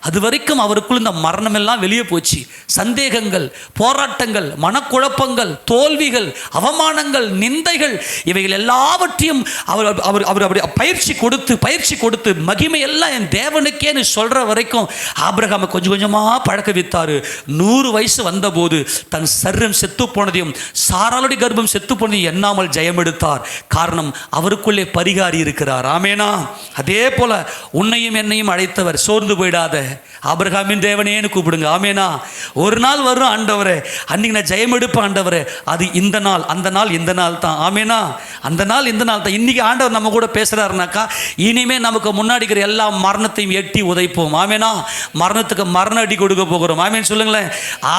அது வரைக்கும் அவருக்குள் இந்த மரணம் எல்லாம் வெளியே போச்சு. சந்தேகங்கள், போராட்டங்கள், மனக்குழப்பங்கள், தோல்விகள், அவமானங்கள், நிந்தைகள், இவைகள் எல்லாவற்றையும் அவர் பயிற்சி கொடுத்து மகிமை எல்லாம் என் தேவனுக்கேன்னு சொல்ற வரைக்கும் ஆபிரகாமை கொஞ்சம் கொஞ்சமாக பழக்க வைத்தாரு. 100 வயசு வந்தபோது தன் சரீரம் செத்து போனதையும் சாராளுடைய கர்ப்பம் செத்து போனதையும் எண்ணாமல் ஜெயம் எடுத்தார். காரணம், அவருக்குள்ளே பரிகாரி இருக்கிறார். ஆமெனா? அதே போல உன்னையும் என்னையும் அழைத்தவர். சோர்ந்து போயிடாத, ஆபிரகாமின் தேவனேன்னு கூப்பிடுங்க. ஆமெனா? ஒரு நாள் வரும் ஆண்டவரே, அன்னைக்கு நான் ஜெயம் எடுப்பேன் ஆண்டவரே. அது இந்த நாள், அந்த நாள் இந்த நாள் தான். ஆமெனா? அந்த நாள் இந்த நாள் தான். இன்னைக்கு ஆண்டவர் நம்ம கூட பேசுறாருனாக்கா, இனிமே நமக்கு முன்னாடி இருக்கிற எல்லா மரணத்தையும் எட்டி உதைப்போம். ஆமெனா? மரணத்துக்கு மரண அடி கொடுக்க போகிறோம். ஆமென் சொல்லுங்களேன்.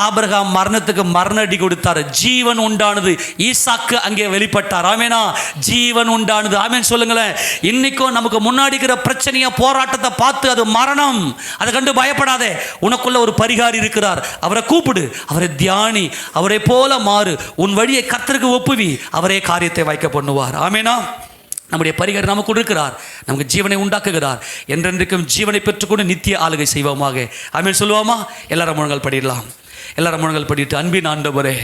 ஆபிரகாம் மரணத்துக்கு மரண அடி கொடுத்தார். ஜீவன் உண்டானது. ஈசாக்கு அங்கே வெளிப்பட்டார். ஆமெனா? ஜீவன் உண்டானது. ஆமென் சொல்லுங்களேன். இன்னைக்கும் நமக்கு முன்னாடி இருக்கிற பிரச்சனைய, போராட்டத்தை பார்த்து அது மரணம், அதை கண்டு பயப்படாதே. உனக்குள்ள ஒரு பரிகாரி இருக்கிறார். அவரை கூப்பிடு, அவரை தியானி, அவரை போல மாறு. உன் வழியை கர்த்தருக்கு ஒப்புவி, அவரே காரியத்தை வாய்க்க பண்ணுவார். ஆமெனா? நம்முடைய பரிகாரி நமக்கு இருக்கிறார், நமக்கு ஜீவனை உண்டாக்குகிறார். என்றென்றைக்கும் ஜீவனை பெற்றுக்கொண்டு நித்திய ஆளுகை செய்வோமாக. ஆமென் சொல்லுவோமா? எல்லாரும் முழங்கால் படிடலாம். எல்லாரும் முழங்கால் படிட்டு, அன்பின் ஆண்டவரே,